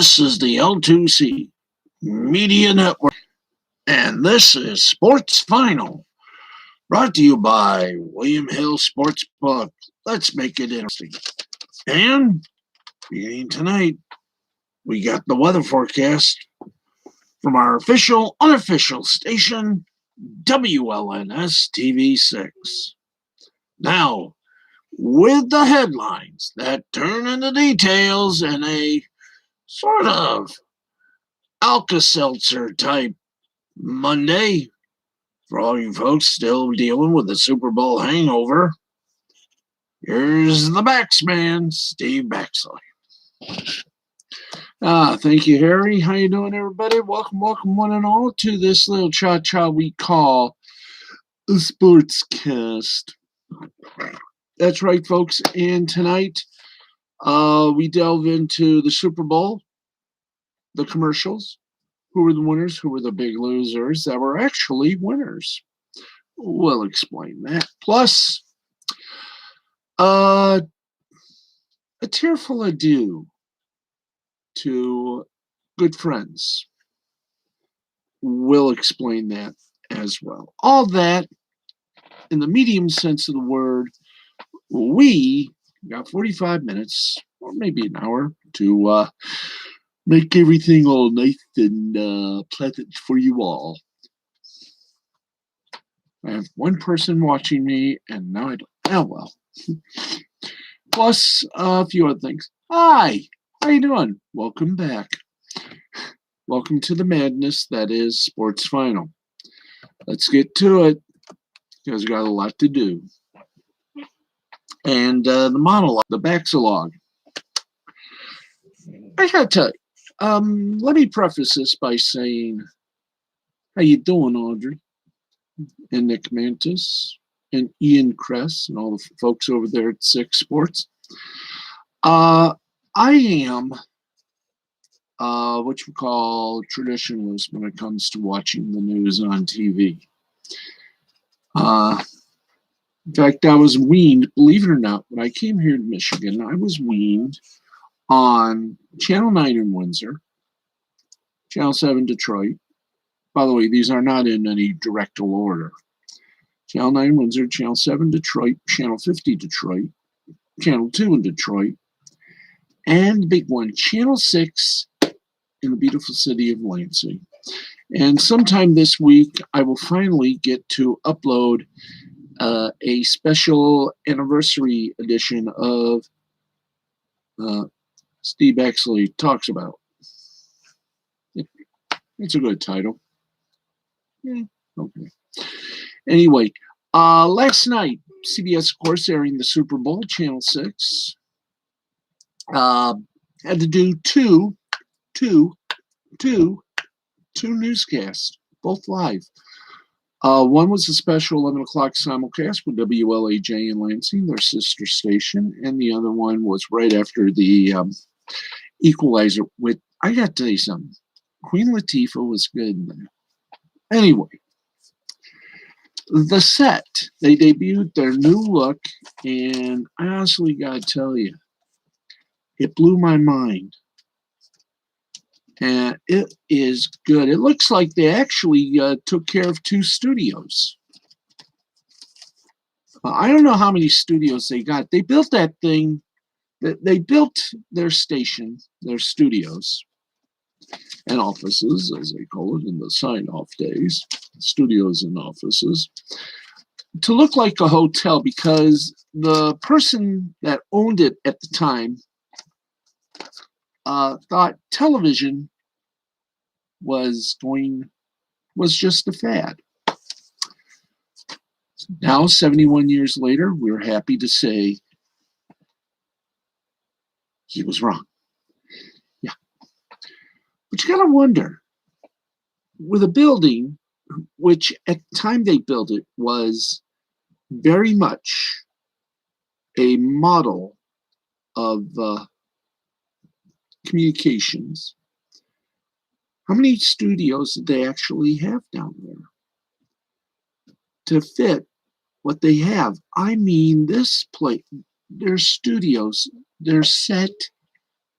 This is the L2C Media Network, and this is Sports Final, brought to you by William Hill Sportsbook. Let's make it interesting. And beginning tonight, we got the weather forecast from our official, unofficial station, WLNS TV 6. Now, with the headlines that turn into details and a sort of Alka-Seltzer type Monday for all you folks still dealing with the Super Bowl hangover. Here's the Baxman, Steve Baxley. Thank you, Harry. How you doing, everybody? Welcome one and all to this little cha-cha we call the Sportscast. That's right, folks. And tonight, we delve into the Super Bowl, the commercials, who were the winners, who were the big losers that were actually winners. We'll explain that. Plus, a tearful adieu to good friends. We'll explain that as well. All that, in the medium sense of the word, we got 45 minutes, or maybe an hour, to make everything all nice and pleasant for you all. I have one person watching me, and now I don't. Oh, well. Plus a few other things. Hi, how you doing? Welcome back. Welcome to the madness that is Sports Final. Let's get to it, because we got a lot to do. And the monologue, the Baxalog. I gotta tell you, let me preface this by saying, how you doing, Audrey? And Nick Mantis, and Ian Kress, and all the folks over there at Six Sports. I am what you call traditionalist when it comes to watching the news on TV. In fact, I was weaned, believe it or not, when I came here to Michigan, I was weaned on Channel 9 in Windsor, Channel 7 Detroit. By the way, these are not in any direct order. Channel 9 Windsor, Channel 7 Detroit, Channel 50 Detroit, Channel 2 in Detroit, and the big one, Channel 6 in the beautiful city of Lansing. And sometime this week, I will finally get to upload a special anniversary edition of Steve Baxley Talks About. It's a good title. Yeah, okay. Anyway, last night, CBS, of course, airing the Super Bowl, Channel 6, had to do two newscasts, both live. One was a special 11 o'clock simulcast with WLAJ in Lansing, their sister station, and the other one was right after the Equalizer. With, I got to tell you something, Queen Latifah was good in there. Anyway, the set, they debuted their new look, and I honestly got to tell you, it blew my mind. And it is good. It looks like they actually took care of two studios. I don't know how many studios they got. They built that thing. They built their station, their studios, and offices, as they call it in the sign-off days, studios and offices, to look like a hotel, because the person that owned it at the time thought television was just a fad. Now, 71 years later, we're happy to say he was wrong. Yeah. But you gotta wonder, with a building, which at the time they built it was very much a model of communications, how many studios did they actually have down there to fit what they have? I mean, this place, their studios, their set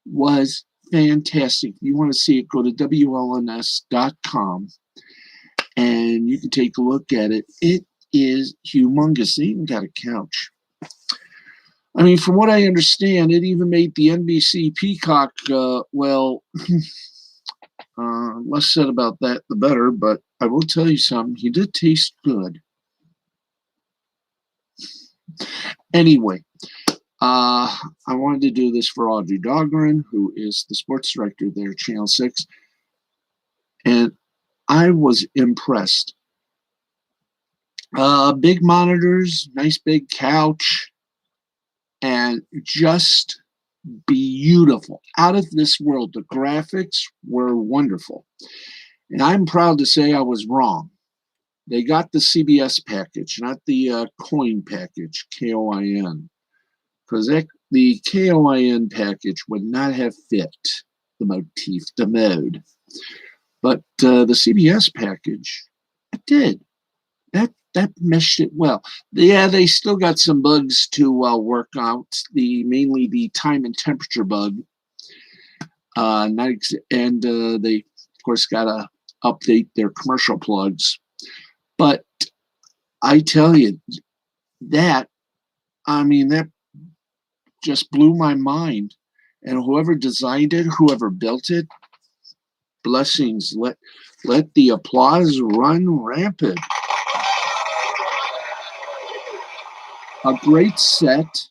was fantastic. If you want to see it, go to WLNS.com and you can take a look at it. It is humongous. They even got a couch. I mean, from what I understand, it even made the NBC Peacock, less said about that, the better. But I will tell you something. He did taste good. Anyway, I wanted to do this for Audrey Dahlgren, who is the sports director there at Channel 6. And I was impressed. Big monitors, nice big couch, and just beautiful. Out of this world. The graphics were wonderful. And I'm proud to say I was wrong. They got the CBS package, not the coin package, KOIN. Because the KOIN package would not have fit the motif, the mode. But the CBS package, it did. That meshed it well. Yeah, they still got some bugs to work out. Mainly the time and temperature bug. They of course got to update their commercial plugs. But I tell you, that just blew my mind. And whoever designed it, whoever built it, blessings. Let the applause run rampant. A great set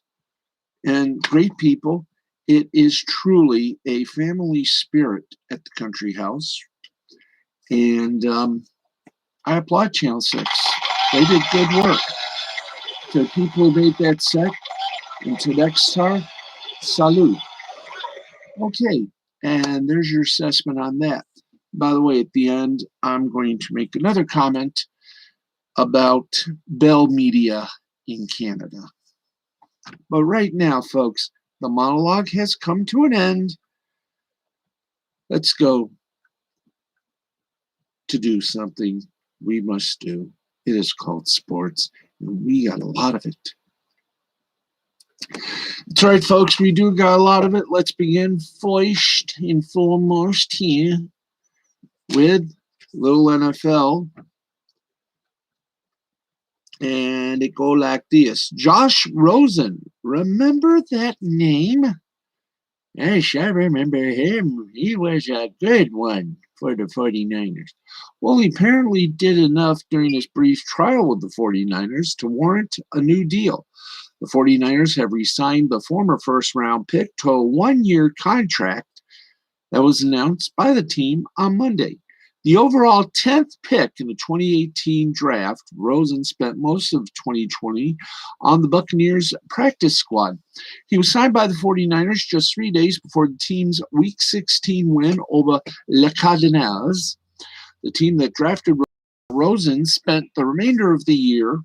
and great people. It is truly a family spirit at the Country House. And I applaud Channel 6. They did good work. To people who made that set, and to Nexstar, salute. Okay, and there's your assessment on that. By the way, at the end, I'm going to make another comment about Bell Media in Canada. But right now, folks, the monologue has come to an end. Let's go to do something we must do. It is called sports, and we got a lot of it. That's right, folks, we do got a lot of it. Let's begin first and foremost here with little NFL. And it go like this. Josh Rosen. Remember that name? Yes, I remember him. He was a good one for the 49ers. Well, he apparently did enough during his brief trial with the 49ers to warrant a new deal. The 49ers have re-signed the former first-round pick to a one-year contract that was announced by the team on Monday. The overall 10th pick in the 2018 draft, Rosen spent most of 2020 on the Buccaneers practice squad. He was signed by the 49ers just 3 days before the team's Week 16 win over Les Cardinals. The team that drafted Rosen spent the remainder of the year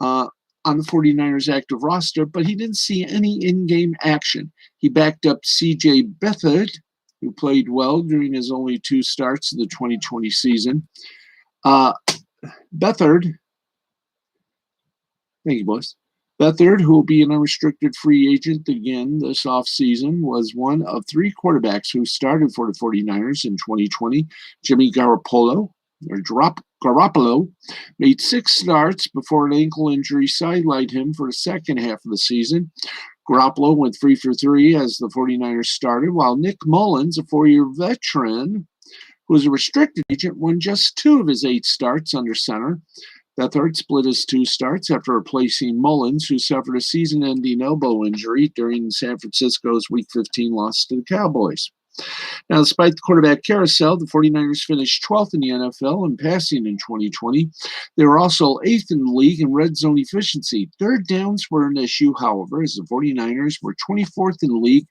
on the 49ers active roster, but he didn't see any in-game action. He backed up C.J. Beathard, who played well during his only 2 starts of the 2020 season. Beathard, thank you, boys. Beathard, who will be an unrestricted free agent again this offseason, was one of 3 quarterbacks who started for the 49ers in 2020. Jimmy Garoppolo made 6 starts before an ankle injury sidelined him for the second half of the season. Garoppolo went 3 for 3 as the 49ers started, while Nick Mullins, a 4-year veteran who was a restricted agent, won just 2 of his 8 starts under center. Beathard split his 2 starts after replacing Mullins, who suffered a season-ending elbow injury during San Francisco's Week 15 loss to the Cowboys. Now, despite the quarterback carousel, the 49ers finished 12th in the NFL in passing in 2020. They were also 8th in the league in red zone efficiency. Third downs were an issue, however, as the 49ers were 24th in the league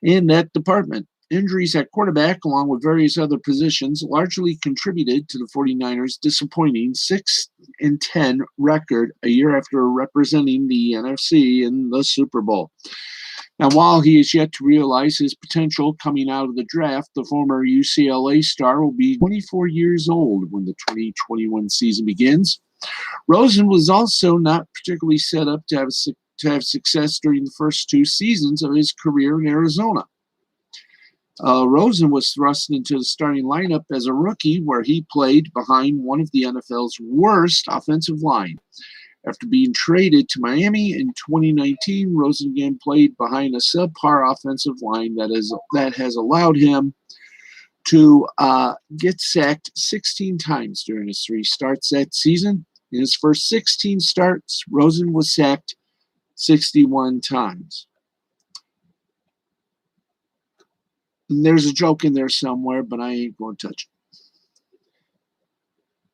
in that department. Injuries at quarterback, along with various other positions, largely contributed to the 49ers' disappointing 6-10 record a year after representing the NFC in the Super Bowl. Now, while he is yet to realize his potential coming out of the draft, the former UCLA star will be 24 years old when the 2021 season begins. Rosen was also not particularly set up to have a to have success during the first 2 seasons of his career in Arizona. Rosen was thrust into the starting lineup as a rookie, where he played behind one of the NFL's worst offensive line. After being traded to Miami in 2019, Rosen again played behind a subpar offensive line that has allowed him to get sacked 16 times during his 3 starts that season. In his first 16 starts, Rosen was sacked 61 times. And there's a joke in there somewhere, but I ain't going to touch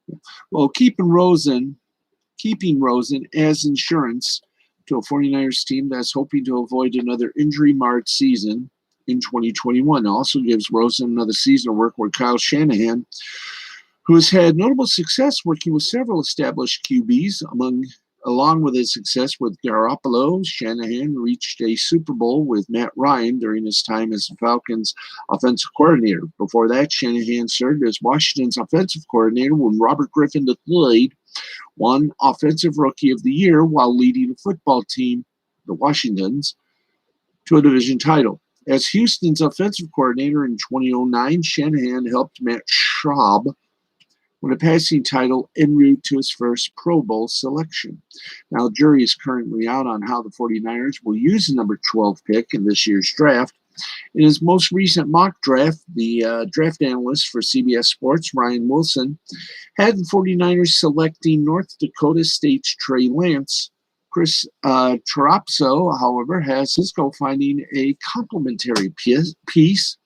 it. Well, keeping Rosen as insurance to a 49ers team that's hoping to avoid another injury-marred season in 2021. It also gives Rosen another season of work with Kyle Shanahan, who has had notable success working with several established QBs. Along with his success with Garoppolo, Shanahan reached a Super Bowl with Matt Ryan during his time as the Falcons' offensive coordinator. Before that, Shanahan served as Washington's offensive coordinator when Robert Griffin III won Offensive Rookie of the Year while leading the football team, the Washingtons, to a division title. As Houston's offensive coordinator in 2009, Shanahan helped Matt Schaub win a passing title en route to his first Pro Bowl selection. Now, the jury is currently out on how the 49ers will use the number 12 pick in this year's draft. In his most recent mock draft, the draft analyst for CBS Sports, Ryan Wilson, had the 49ers selecting North Dakota State's Trey Lance. Chris Taropso, however, has Cisco finding a complimentary piece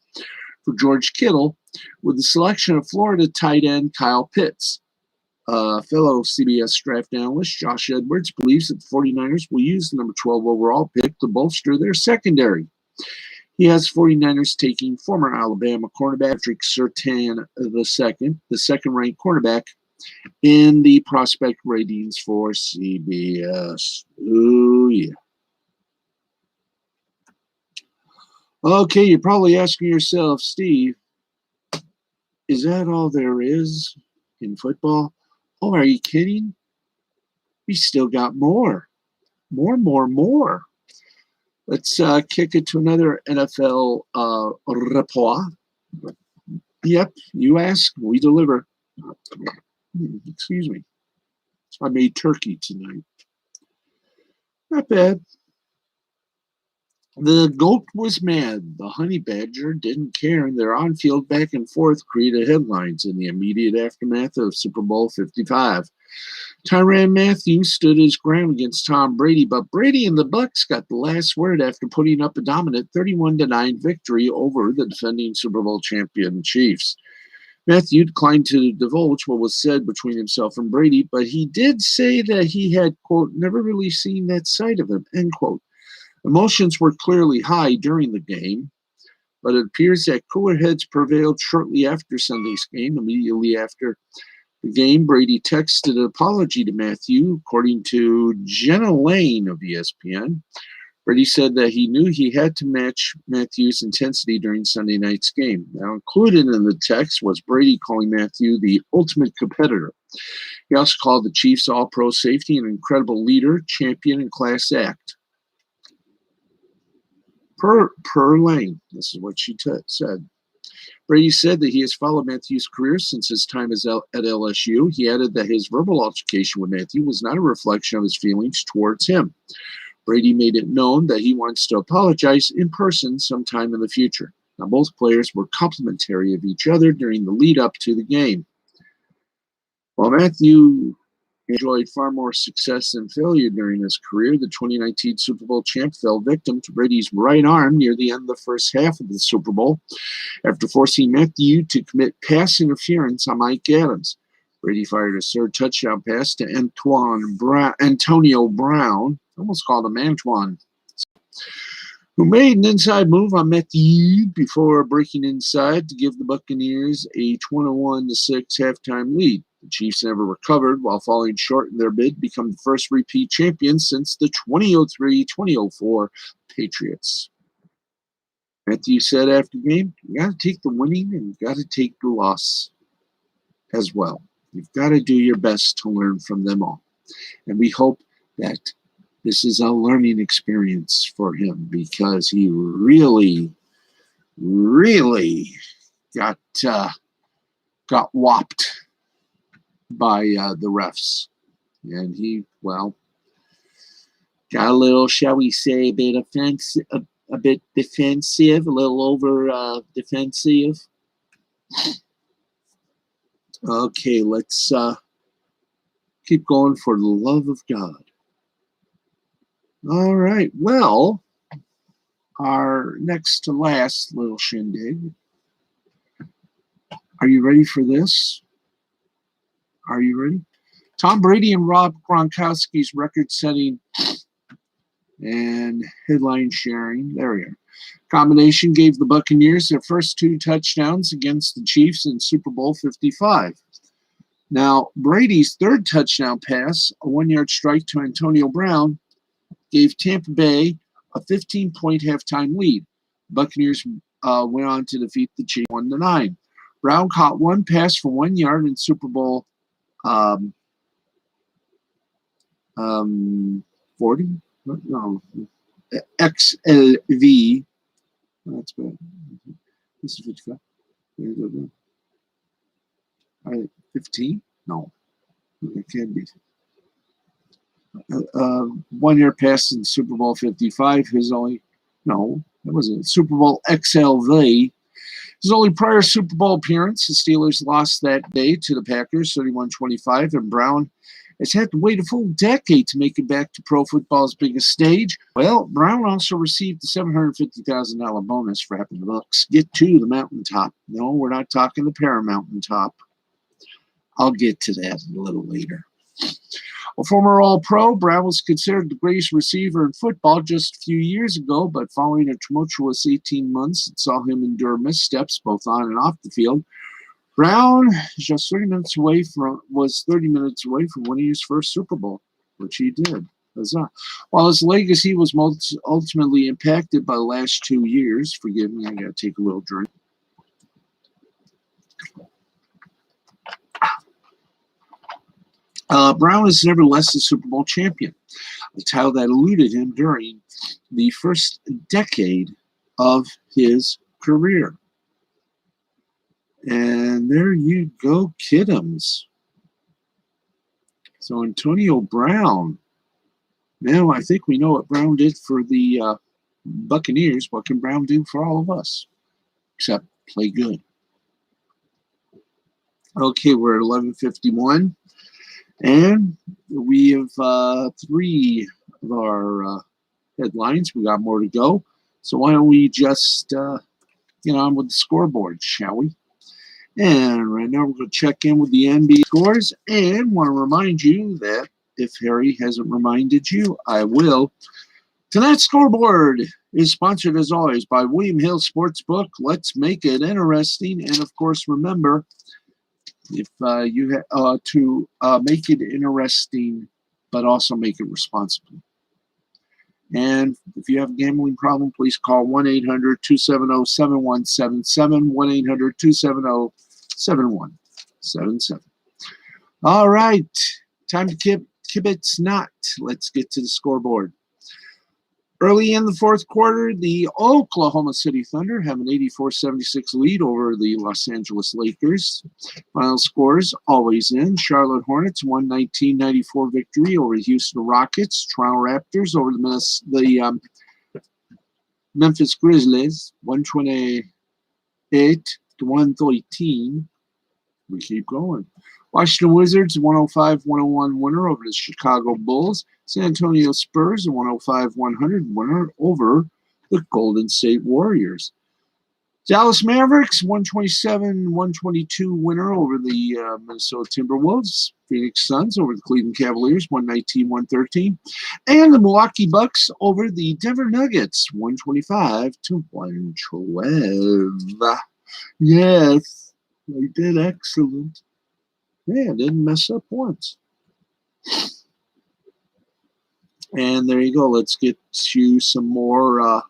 for George Kittle with the selection of Florida tight end Kyle Pitts. Fellow CBS draft analyst Josh Edwards believes that the 49ers will use the number 12 overall pick to bolster their secondary. He has 49ers taking former Alabama cornerback Patrick Surtain II, the second-ranked cornerback in the prospect ratings for CBS. Ooh, yeah. Okay, you're probably asking yourself, Steve, is that all there is in football? Oh, are you kidding? We still got more. More. Let's kick it to another NFL rapport. Yep, you ask, we deliver. Excuse me. I made turkey tonight. Not bad. The goat was mad. The honey badger didn't care, and their on-field back and forth created headlines in the immediate aftermath of Super Bowl 55. Tyrann Mathieu stood his ground against Tom Brady, but Brady and the Bucs got the last word after putting up a dominant 31-9 victory over the defending Super Bowl champion Chiefs. Mathieu declined to divulge what was said between himself and Brady, but he did say that he had, quote, never really seen that side of him, end quote. Emotions were clearly high during the game, but it appears that cooler heads prevailed shortly after Sunday's game. Immediately after the game, Brady texted an apology to Mathieu, according to Jenna Lane of ESPN. Brady said that he knew he had to match Mathieu's intensity during Sunday night's game. Now, included in the text was Brady calling Mathieu the ultimate competitor. He also called the Chiefs all-pro safety an incredible leader, champion, and class act. Per Lane, this is what she said. Brady said that he has followed Mathieu's career since his time at LSU. He added that his verbal altercation with Mathieu was not a reflection of his feelings towards him. Brady made it known that he wants to apologize in person sometime in the future. Now, both players were complimentary of each other during the lead-up to the game. While Mathieu enjoyed far more success than failure during his career, the 2019 Super Bowl champ fell victim to Brady's right arm near the end of the first half of the Super Bowl after forcing Mathieu to commit pass interference on Mike Adams. Brady fired a third touchdown pass to Antonio Brown, almost called him Antoine, who made an inside move on Mathieu before breaking inside to give the Buccaneers a 21-6 halftime lead. The Chiefs never recovered while falling short in their bid to become the first repeat champions since the 2003-2004 Patriots. Mathieu said after the game, you got to take the winning and you got to take the loss as well. You've got to do your best to learn from them all. And we hope that this is a learning experience for him because he really, really got whopped by the refs. And he, well, got a little, shall we say, a bit offensive, a bit defensive, a little over defensive. Okay, let's keep going for the love of God. All right, well, our next to last little shindig. Are you ready for this? Are you ready? Tom Brady and Rob Gronkowski's record-setting and headline sharing. There we are. Combination gave the Buccaneers their first 2 touchdowns against the Chiefs in Super Bowl 55. Now, Brady's 3rd touchdown pass, a 1-yard strike to Antonio Brown, gave Tampa Bay a 15-point halftime lead. Buccaneers went on to defeat the Chiefs 1-9. Brown caught 1 pass for 1 yard in Super Bowl 40? No, XLV. That's bad. This is 55. 15? No, it can't be. 1 year pass in Super Bowl 55. His only, no, that wasn't Super Bowl XLV. His only prior Super Bowl appearance, the Steelers lost that day to the Packers 31-25, and Brown has had to wait a full decade to make it back to pro football's biggest stage. Well, Brown also received the $750,000 bonus for helping the Bucs get to the mountaintop. No, we're not talking the Paramountaintop. I'll get to that a little later. A former All-Pro, Brown was considered the greatest receiver in football just a few years ago, but following a tumultuous 18 months that saw him endure missteps both on and off the field, Brown was 30 minutes away from winning his first Super Bowl, which he did. Huzzah. While his legacy was ultimately impacted by the last 2 years, forgive me, I got to take a little drink. Brown is nevertheless a Super Bowl champion, a title that eluded him during the first decade of his career. And there you go, kiddoms. So Antonio Brown. Now I think we know what Brown did for the Buccaneers. What can Brown do for all of us? Except play good. Okay, we're at 11:51. And we have 3 of our headlines. We got more to go. So why don't we just get on with the scoreboard, shall we? And right now we're going to check in with the NBA scores and want to remind you that if Harry hasn't reminded you, I will. Tonight's scoreboard is sponsored as always by William Hill Sportsbook. Let's make it interesting. And of course, remember, if you have to make it interesting, but also make it responsibly. And if you have a gambling problem, please call 1-800-270-7177, 1-800-270-7177. All right, time to kibitz not. Let's get to the scoreboard. Early in the fourth quarter, the Oklahoma City Thunder have an 84-76 lead over the Los Angeles Lakers. Final scores always in. Charlotte Hornets 119-94 victory over the Houston Rockets. Toronto Raptors over the Memphis Grizzlies 128-113. We keep going. Washington Wizards 105-101 winner over the Chicago Bulls. San Antonio Spurs a 105-100 winner over the Golden State Warriors. Dallas Mavericks 127-122 winner over the Minnesota Timberwolves. Phoenix Suns over the Cleveland Cavaliers 119-113. And the Milwaukee Bucks over the Denver Nuggets 125-112. Yes, they did excellent. Yeah, didn't mess up once. And there you go. Let's get to some more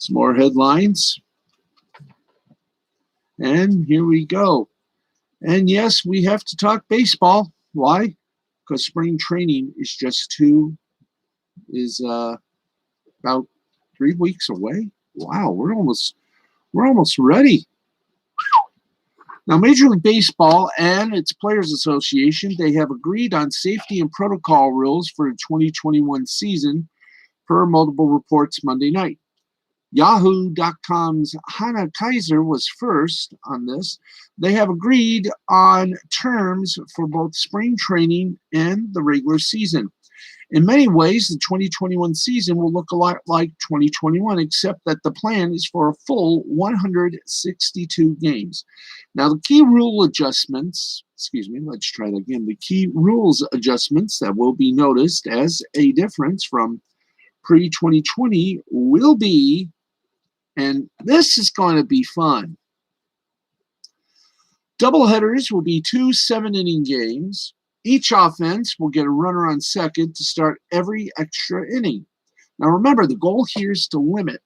headlines. And here we go. And yes, we have to talk baseball. Why? Because spring training is just 2 is about 3 weeks away. Wow, we're almost ready. Now, Major League Baseball and its Players Association, they have agreed on safety and protocol rules for the 2021 season per multiple reports Monday night. Yahoo.com's Hannah Kaiser was first on this. They have agreed on terms for both spring training and the regular season. In many ways, the 2021 season will look a lot like 2021, except that the plan is for a full 162 games. Now, the key rules adjustments that will be noticed as a difference from pre-2020 will be, and this is going to be fun, doubleheaders will be 2 7-inning games. Each offense will get a runner on second to start every extra inning. Now remember, the goal here is to limit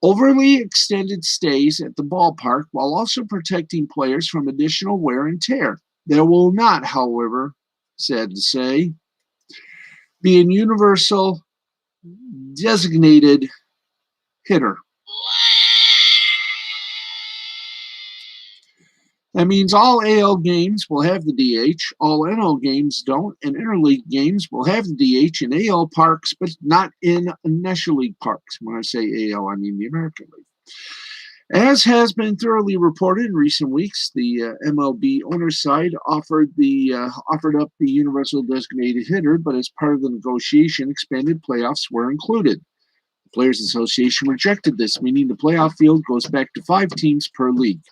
overly extended stays at the ballpark while also protecting players from additional wear and tear. There will not, however, sad to say, be a universal designated hitter. That means all AL games will have the DH, all NL games don't, and interleague games will have the DH in AL parks, but not in National League parks. When I say AL, I mean the American League. As has been thoroughly reported in recent weeks, the MLB owner's side offered up the universal designated hitter, but as part of the negotiation, expanded playoffs were included. The Players Association rejected this, meaning the playoff field goes back to 5 teams per league.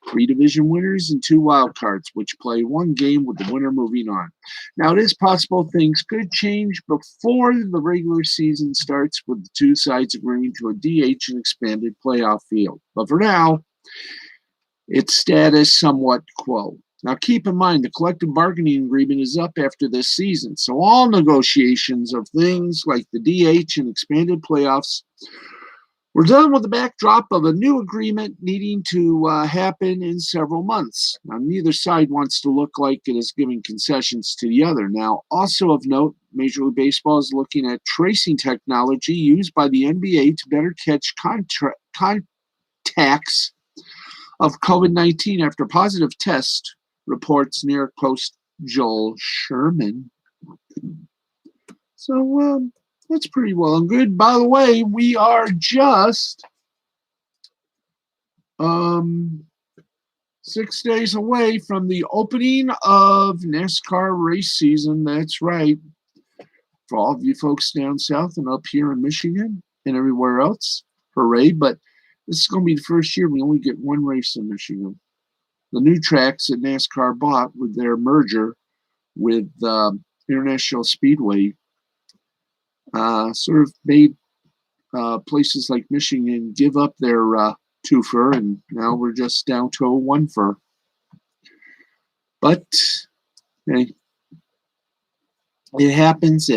3 division winners and 2 wild cards, which play 1 game with the winner moving on. Now, it is possible things could change before the regular season starts, with the 2 sides agreeing to a DH and expanded playoff field. But for now, its status somewhat quo. Now, keep in mind, the collective bargaining agreement is up after this season, so all negotiations of things like the DH and expanded playoffs we're done with the backdrop of a new agreement needing to happen in several months. Now, neither side wants to look like it is giving concessions to the other. Now, also of note, Major League Baseball is looking at tracing technology used by the NBA to better catch contacts of COVID-19 after positive test, reports New York Post Joel Sherman. So, that's pretty well and good. By the way, we are just 6 days away from the opening of NASCAR race season. That's right. For all of you folks down south and up here in Michigan and everywhere else, hooray. But this is going to be the first year we only get 1 race in Michigan. The new tracks that NASCAR bought with their merger with International Speedway sort of made places like Michigan give up their twofer, and now we're just down to a 1-fer. But hey, it happens.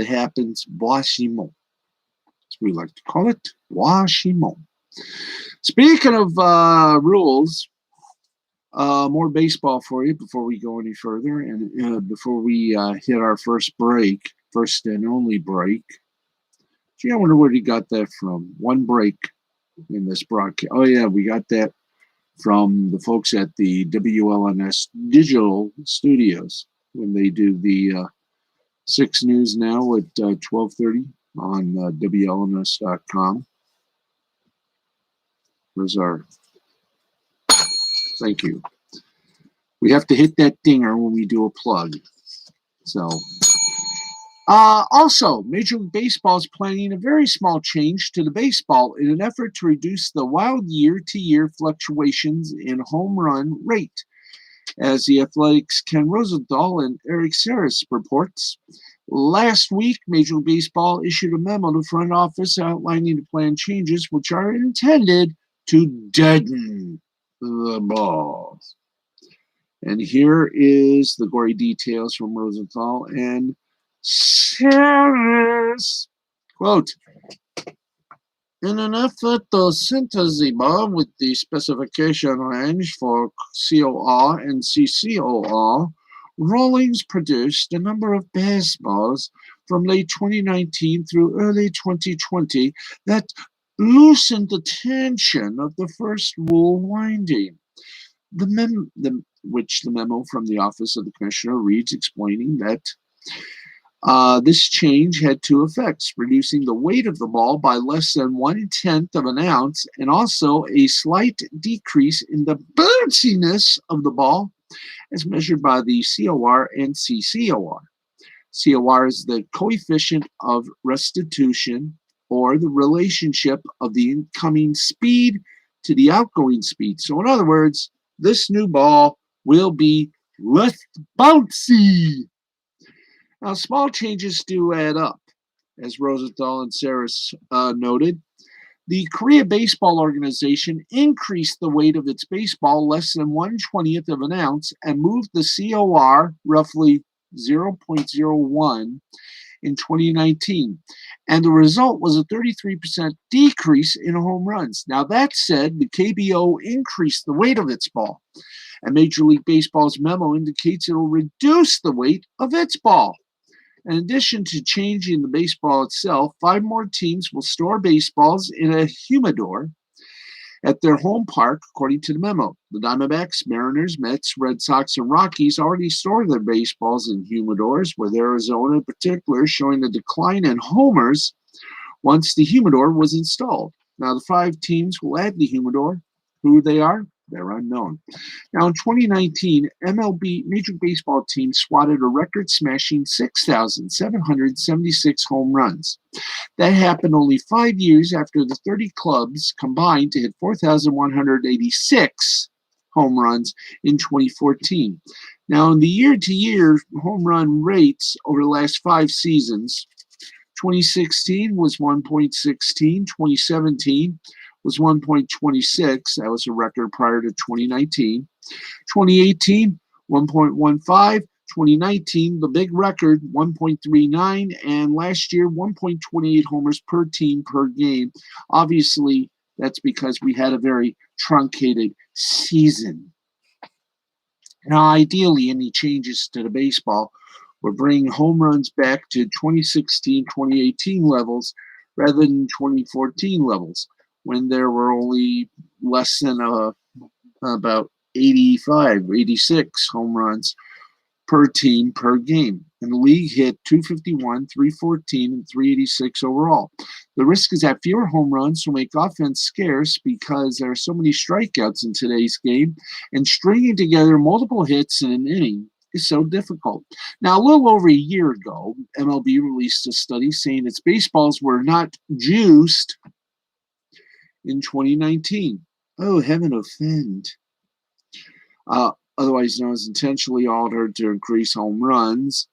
Bois Simon, as we like to call it, Bois Simon. Speaking of rules, more baseball for you before we go any further, and before we hit our first and only break. Gee, I wonder where he got that from. 1 break in this broadcast. Oh, yeah, we got that from the folks at the WLNS Digital Studios when they do the 6 News now at 12:30 on WLNS.com. Where's our... Thank you. We have to hit that dinger when we do a plug. So... also, Major League Baseball is planning a very small change to the baseball in an effort to reduce the wild year-to-year fluctuations in home run rate. As the Athletics' Ken Rosenthal and Eric Saris reports, last week, Major League Baseball issued a memo to front office outlining the planned changes, which are intended to deaden the balls. And here is the gory details from Rosenthal and Saris. Quote, in an effort to synthesize the ball with the specification range for COR and CCOR, Rawlings produced a number of baseballs from late 2019 through early 2020 that loosened the tension of the first rule winding. Which the memo from the Office of the Commissioner reads, explaining that this change had two effects: reducing the weight of the ball by less than 1/10 of an ounce, and also a slight decrease in the bounciness of the ball as measured by the COR and CCOR. COR is the coefficient of restitution, or the relationship of the incoming speed to the outgoing speed. So in other words, this new ball will be less bouncy. Now, small changes do add up, as Rosenthal and Saris noted. The Korea Baseball Organization increased the weight of its baseball less than 1/20th of an ounce and moved the COR roughly 0.01 in 2019. And the result was a 33% decrease in home runs. Now, that said, the KBO increased the weight of its ball. And Major League Baseball's memo indicates it will reduce the weight of its ball. In addition to changing the baseball itself, 5 more teams will store baseballs in a humidor at their home park, according to the memo. The Diamondbacks, Mariners, Mets, Red Sox, and Rockies already store their baseballs in humidors, with Arizona in particular showing a decline in homers once the humidor was installed. Now, the 5 teams will add the humidor. Who they are, they're unknown. Now, in 2019, MLB Major League Baseball team swatted a record-smashing 6,776 home runs. That happened only 5 years after the 30 clubs combined to hit 4,186 home runs in 2014. Now, in the year-to-year home run rates over the last 5 seasons, 2016 was 1.16, 2017 was 1.26. That was a record prior to 2019. 2018, 1.15. 2019, the big record, 1.39. And last year, 1.28 homers per team per game. Obviously, that's because we had a very truncated season. Now, ideally, any changes to the baseball would bring home runs back to 2016, 2018 levels rather than 2014 levels, when there were only less than about 85, 86 home runs per team per game. And the league hit 251, 314, and 386 overall. The risk is that fewer home runs will make offense scarce because there are so many strikeouts in today's game, and stringing together multiple hits in an inning is so difficult. Now, a little over a year ago, MLB released a study saying its baseballs were not juiced in 2019. Oh, heaven offend. Otherwise known as intentionally altered to increase home runs.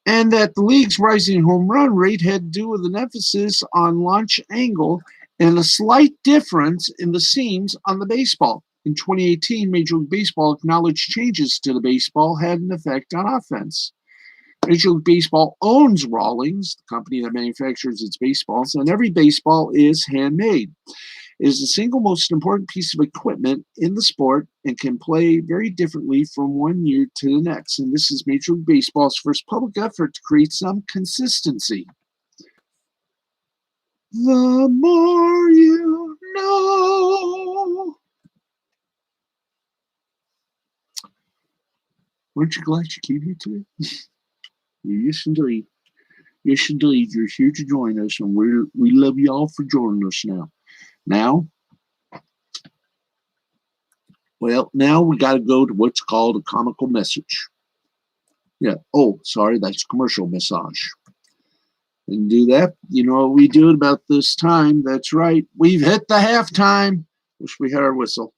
And that the league's rising home run rate had to do with an emphasis on launch angle and a slight difference in the seams on the baseball. In 2018, Major League Baseball acknowledged changes to the baseball had an effect on offense. Major League Baseball owns Rawlings, the company that manufactures its baseballs, and every baseball is handmade. It is the single most important piece of equipment in the sport and can play very differently from one year to the next. And this is Major League Baseball's first public effort to create some consistency. The more you know. Weren't you glad you came here today? Yes, indeed. Yes, indeed. You're here to join us, and we love you all for joining us now. Now we got to go to what's called a comical message. Yeah. Oh, sorry, that's commercial massage. And do that. You know what we do about this time? That's right. We've hit the halftime. Wish we had our whistle.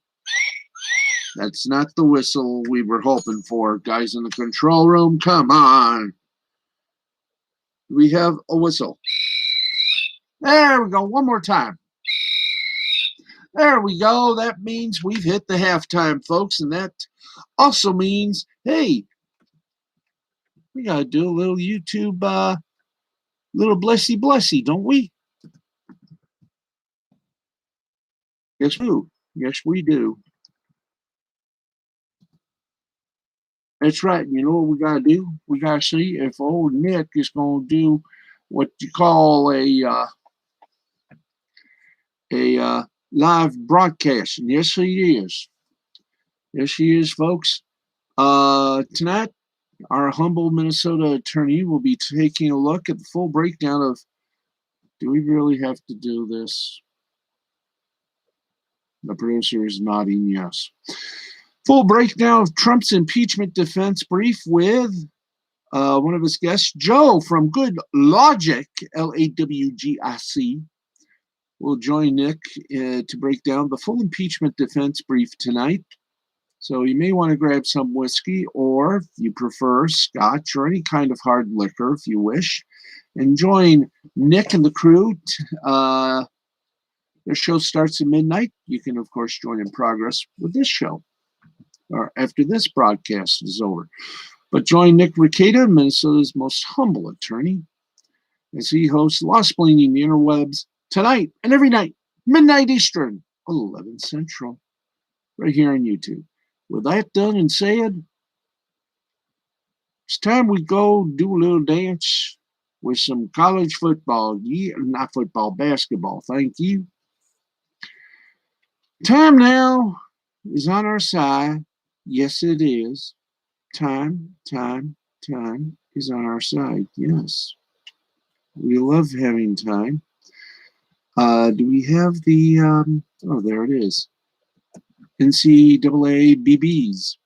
That's not the whistle we were hoping for. Guys in the control room, come on. We have a whistle. There we go. One more time. There we go. That means we've hit the halftime, folks. And that also means, hey, we got to do a little YouTube, little blessy, don't we? Yes, we do. Yes, we do. That's right. You know what we got to do? We got to see if old Nick is going to do what you call a live broadcast. And yes, he is. Yes, he is, folks. Tonight, our humble Minnesota attorney will be taking a look at the full breakdown of, do we really have to do this? The producer is nodding yes. Full breakdown of Trump's impeachment defense brief with one of his guests, Joe from Good Logic, LAWGIC, will join Nick to break down the full impeachment defense brief tonight. So you may want to grab some whiskey, or if you prefer scotch or any kind of hard liquor if you wish, and join Nick and the crew. Their show starts at midnight. You can, of course, join in progress with this show, or after this broadcast is over. But join Nick Rekieta, Minnesota's most humble attorney, as he hosts Law Splaining the Interwebs tonight and every night, midnight Eastern, 11 Central, right here on YouTube. With that done and said, it's time we go do a little dance with some college football. Yeah, not football, basketball. Thank you. Time now is on our side. Yes, it is. Time is on our side. Yes. We love having time. Do we have the, oh, there it is. NCAA BBs.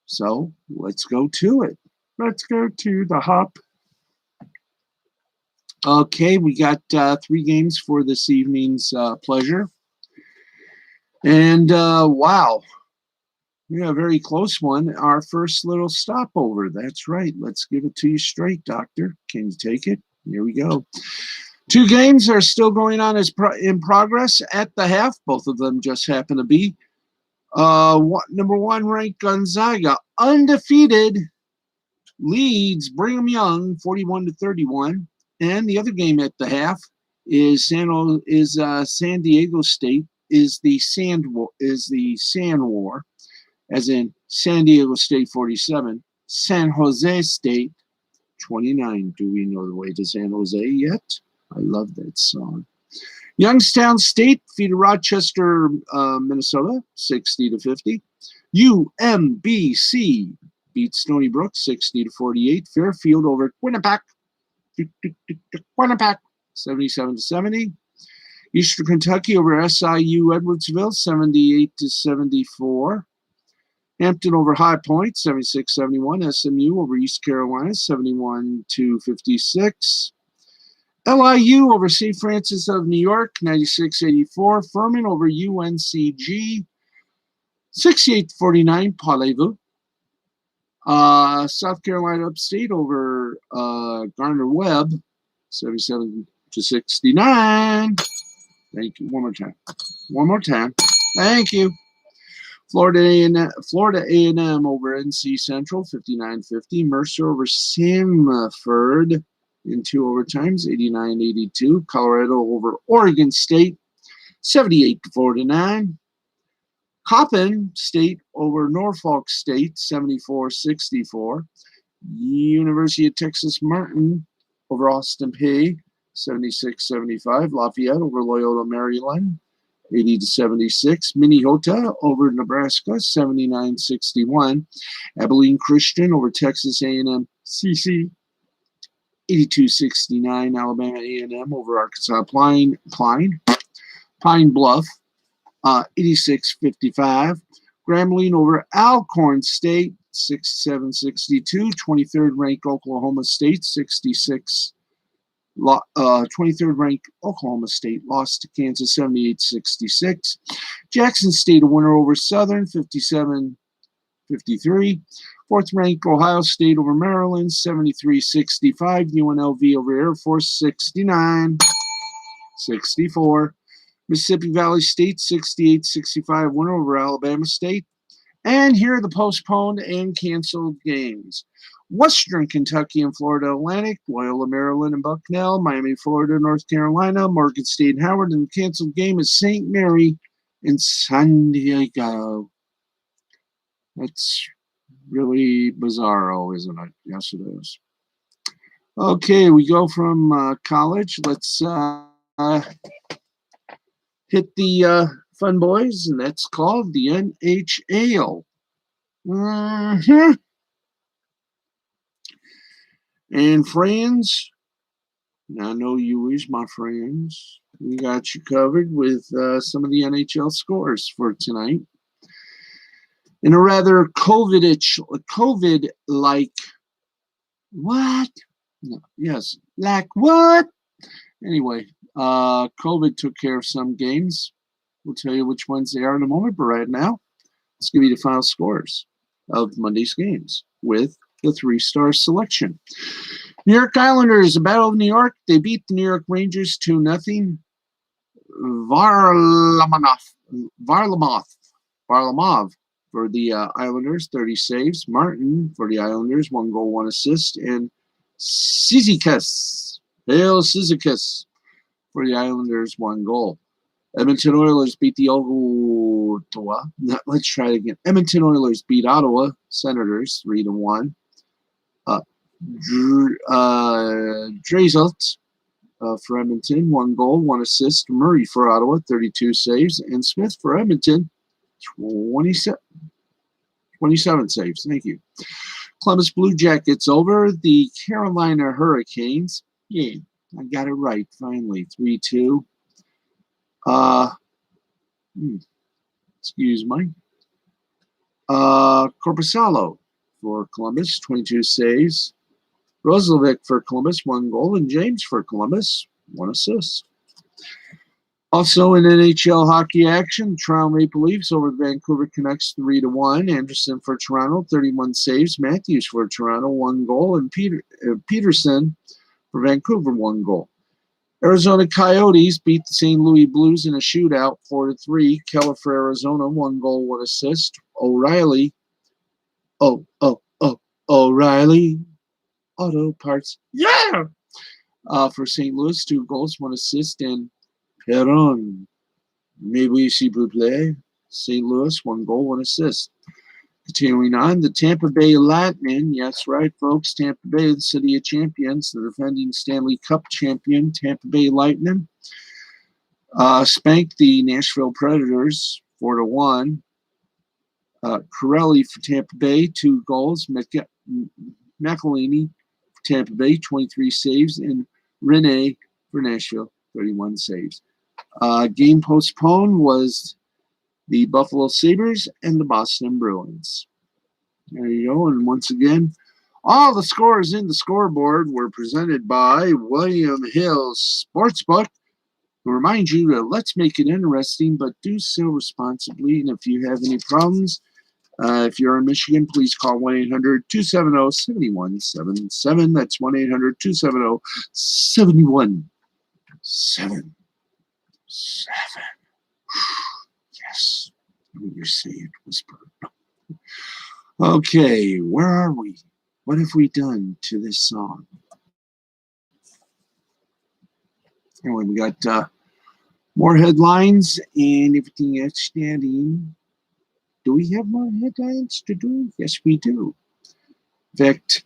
So let's go to it. Let's go to the hop. Okay, we got 3 games for this evening's pleasure. And wow, we got a very close one. Our first little stopover. That's right. Let's give it to you straight, Doctor. Can you take it? Here we go. 2 games are still going on in progress at the half. Both of them just happen to be number 1 ranked Gonzaga, undefeated, leads Brigham Young 41-31. And the other game at the half is San Diego State is the Sand War, as in San Diego State 47, San Jose State 29. Do we know the way to San Jose yet? I love that song. Youngstown State defeated Rochester, Minnesota, 60-50. UMBC beat Stony Brook, 60-48. Fairfield over Quinnipiac, 77-70. Eastern Kentucky over SIU Edwardsville, 78-74. Hampton over High Point, 76-71. SMU over East Carolina, 71-56. LIU over St. Francis of New York, 96-84. Furman over UNCG, 68-49. Parlez-vous. South Carolina Upstate over Gardner-Webb, 77-69. Thank you. One more time. Thank you. Florida A&M over NC Central, 59-50. Mercer over Samford in 2 overtimes, 89-82. Colorado over Oregon State, 78-49. Coppin State over Norfolk State, 74-64. University of Texas Martin over Austin Peay, 76-75. Lafayette over Loyola Maryland, 80-76. Minnesota over Nebraska, 79-61. Abilene Christian over Texas A&M CC, 82-69. Alabama A&M over Arkansas Pine Bluff, 86-55. Grambling over Alcorn State, 67-62. 23rd ranked Oklahoma State, 23rd ranked Oklahoma State lost to Kansas, 78-66. Jackson State a winner over Southern, 57-53. 4th ranked Ohio State over Maryland, 73-65. UNLV over Air Force, 69-64. Mississippi Valley State, 68-65 winner over Alabama State. And here are the postponed and canceled games. Western Kentucky and Florida Atlantic, Loyola Maryland and Bucknell, Miami, Florida, North Carolina, Morgan State and Howard, and the canceled game is St. Mary in San Diego. That's Really bizarro, isn't it? Yes, it is. Okay, we go from college. Let's hit the fun boys, and that's called the NHL. Mhm. And friends, I know you is my friends. We got you covered with some of the NHL scores for tonight. In a rather COVID-like, what? No, yes, like what? Anyway, COVID took care of some games. We'll tell you which ones they are in a moment, but right now, let's give you the final scores of Monday's games with the three-star selection. New York Islanders, the Battle of New York. They beat the New York Rangers 2-0. Varlamov for the Islanders, 30 saves. Martin for the Islanders, 1 goal, 1 assist. And Cizikas, Hale Cizikas for the Islanders, 1 goal. Edmonton Oilers beat the Ottawa. Let's try it again. Edmonton Oilers beat Ottawa Senators 3-1. Draisaitl for Edmonton, 1 goal, 1 assist. Murray for Ottawa, 32 saves. And Smith for Edmonton, 27 saves. Thank you. Columbus Blue Jackets over the Carolina Hurricanes. Yeah, I got it right, finally. 3-2. Excuse me. Korpisalo for Columbus, 22 saves. Roslovic for Columbus, 1 goal, and James for Columbus, 1 assist. Also in NHL hockey action, Toronto Maple Leafs over the Vancouver Canucks 3-1. Anderson for Toronto, 31 saves. Matthews for Toronto, 1 goal, and Peterson for Vancouver, 1 goal. Arizona Coyotes beat the St. Louis Blues in a shootout, 4-3. Keller for Arizona, 1 goal, 1 assist. O'Reilly, O'Reilly Auto Parts, yeah! For St. Louis, 2 goals, 1 assist. And Perron, maybe s'il vous plaît. St. Louis, 1 goal, 1 assist. Continuing on, the Tampa Bay Lightning, yes, right, folks, Tampa Bay, the City of Champions, the defending Stanley Cup champion, Tampa Bay Lightning, spanked the Nashville Predators 4-1. Corelli for Tampa Bay, 2 goals. McElhinney for Tampa Bay, 23 saves. And Rene for Nashville, 31 saves. Game postponed was the Buffalo Sabres and the Boston Bruins. There you go. And once again, all the scores in the scoreboard were presented by William Hill Sportsbook. To remind you that let's make it interesting, but do so responsibly. And if you have any problems, if you're in Michigan, please call 1-800-270-7177. That's 1-800-270-7177. Yes. You're saying whisper. Okay, where are we? What have we done to this song? Anyway, we got more headlines and everything outstanding. Do we have more headlines to do? Yes, we do. In fact,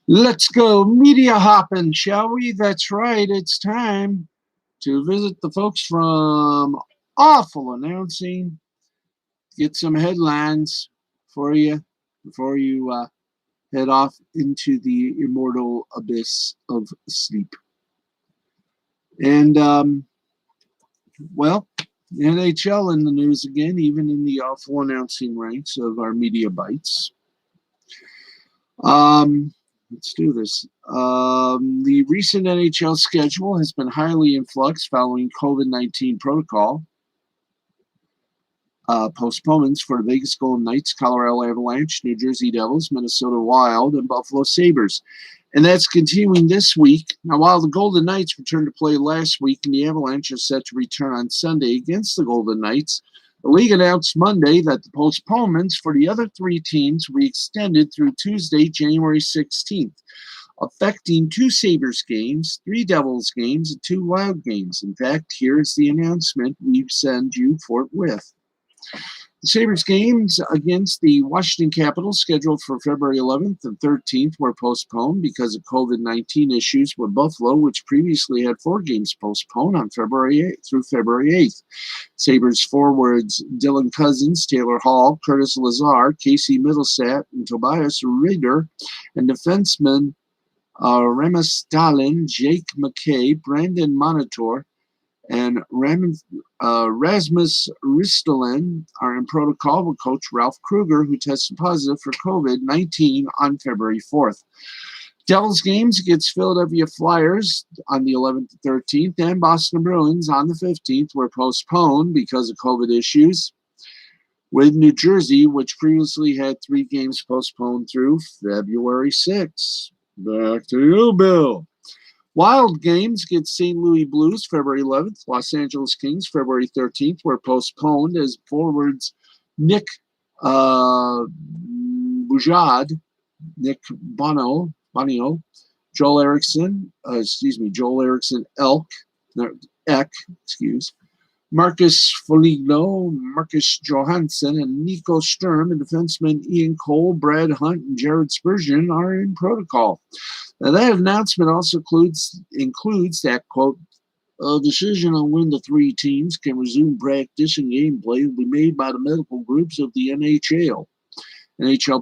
let's go media hopping, shall we? That's right. It's time to visit the folks from Awful Announcing. Get some headlines for you before you head off into the immortal abyss of sleep. And, well, the NHL in the news again, even in the Awful Announcing ranks of our media bites. Let's do this. The recent NHL schedule has been highly in flux following COVID-19 protocol. Postponements for the Vegas Golden Knights, Colorado Avalanche, New Jersey Devils, Minnesota Wild, and Buffalo Sabres. And that's continuing this week. Now, while the Golden Knights returned to play last week and the Avalanche are set to return on Sunday against the Golden Knights, the league announced Monday that the postponements for the other 3 teams will be extended through Tuesday, January 16th, affecting 2 Sabres games, 3 Devils games, and 2 Wild games. In fact, here's the announcement we send you forthwith. The Sabres games against the Washington Capitals, scheduled for February 11th and 13th, were postponed because of COVID-19 issues with Buffalo, which previously had 4 games postponed on February 8th through February 8th. Sabres forwards Dylan Cousins, Taylor Hall, Curtis Lazar, Casey Middlestat, and Tobias Rieder, and defensemen Remus Stalin, Jake McKay, Brandon Monitor, and Rasmus Ristolainen are in protocol with coach Ralph Kruger, who tested positive for COVID-19 on February 4th. Devils games against Philadelphia Flyers on the 11th and 13th and Boston Bruins on the 15th were postponed because of COVID issues, with New Jersey, which previously had 3 games postponed through February 6th. Back to you, Bill. Wild games against St. Louis Blues February 11th, Los Angeles Kings February 13th were postponed as forwards Nick Bujard, Nick Bonio, Joel Eriksson Ek, Marcus Foligno, Marcus Johansson, and Nico Sturm, and defensemen Ian Cole, Brad Hunt, and Jared Spurgeon are in protocol. Now, that announcement also includes that, quote, a decision on when the 3 teams can resume practice and gameplay will be made by the medical groups of the NHL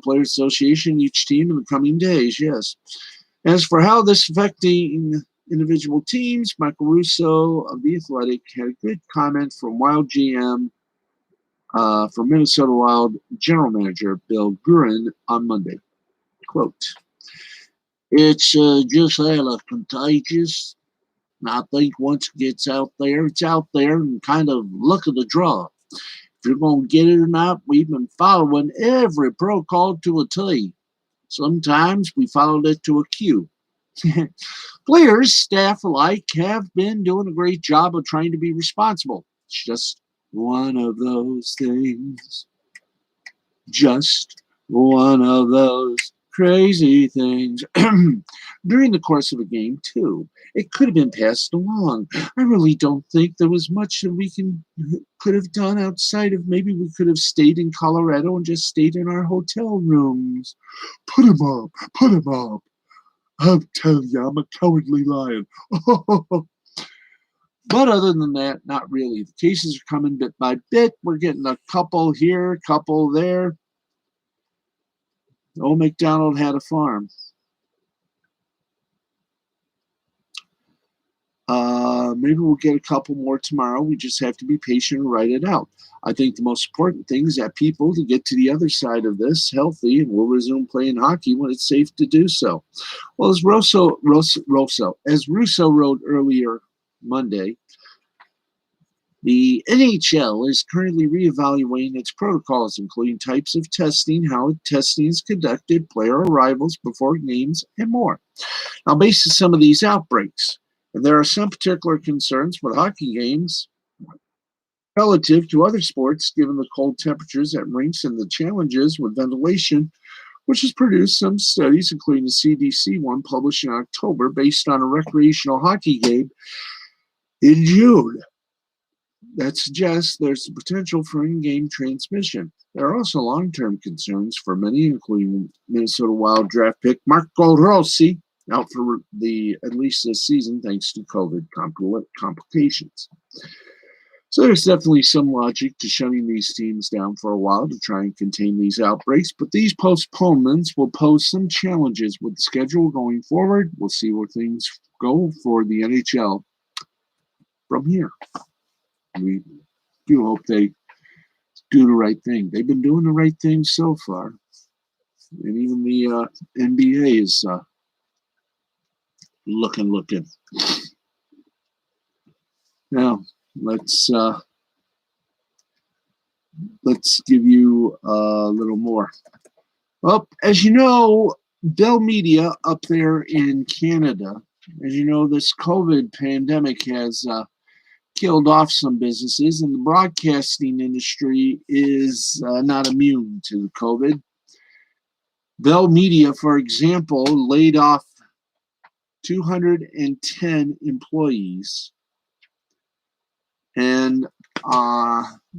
Players Association, each team in the coming days, yes. As for how this is affecting individual teams, Michael Russo of The Athletic had a good comment from Wild GM, from Minnesota Wild General Manager Bill Guerin on Monday. Quote, it's just hella contagious. And I think once it gets out there, it's out there, and kind of luck of the draw. If you're going to get it or not, we've been following every protocol to a T. Sometimes we followed it to a Q. Players, staff alike have been doing a great job of trying to be responsible. It's just one of those things. Just one of those crazy things. During the course of a game, too. It could have been passed along. I really don't think there was much that we could have done outside of maybe we could have stayed in Colorado and just stayed in our hotel rooms. Put him up. Put him up. I'll tell you, I'm a cowardly lion. But other than that, not really. The cases are coming bit by bit. We're getting a couple here, a couple there. Old MacDonald had a farm. Maybe we'll get a couple more tomorrow. We just have to be patient and write it out. I think the most important thing is that people to get to the other side of this healthy, and we'll resume playing hockey when it's safe to do so. Well, as Russo wrote earlier Monday, the NHL is currently reevaluating its protocols, including types of testing, how testing is conducted, player arrivals before games, and more. Now, based on some of these outbreaks, and there are some particular concerns with hockey games relative to other sports, given the cold temperatures at rinks and the challenges with ventilation, which has produced some studies, including the CDC one published in October, based on a recreational hockey game in June, that suggests there's the potential for in-game transmission. There are also long-term concerns for many, including Minnesota Wild draft pick Marco Rossi, out for at least this season thanks to COVID complications. So there's definitely some logic to shutting these teams down for a while to try and contain these outbreaks, but these postponements will pose some challenges with the schedule going forward. We'll see where things go for the NHL from here. We do hope they do the right thing. They've been doing the right thing so far. And even the NBA is looking. Now, let's give you a little more. Well, as you know, Bell Media up there in Canada, as you know, this COVID pandemic has killed off some businesses, and the broadcasting industry is not immune to COVID. Bell Media, for example, laid off 210 employees, and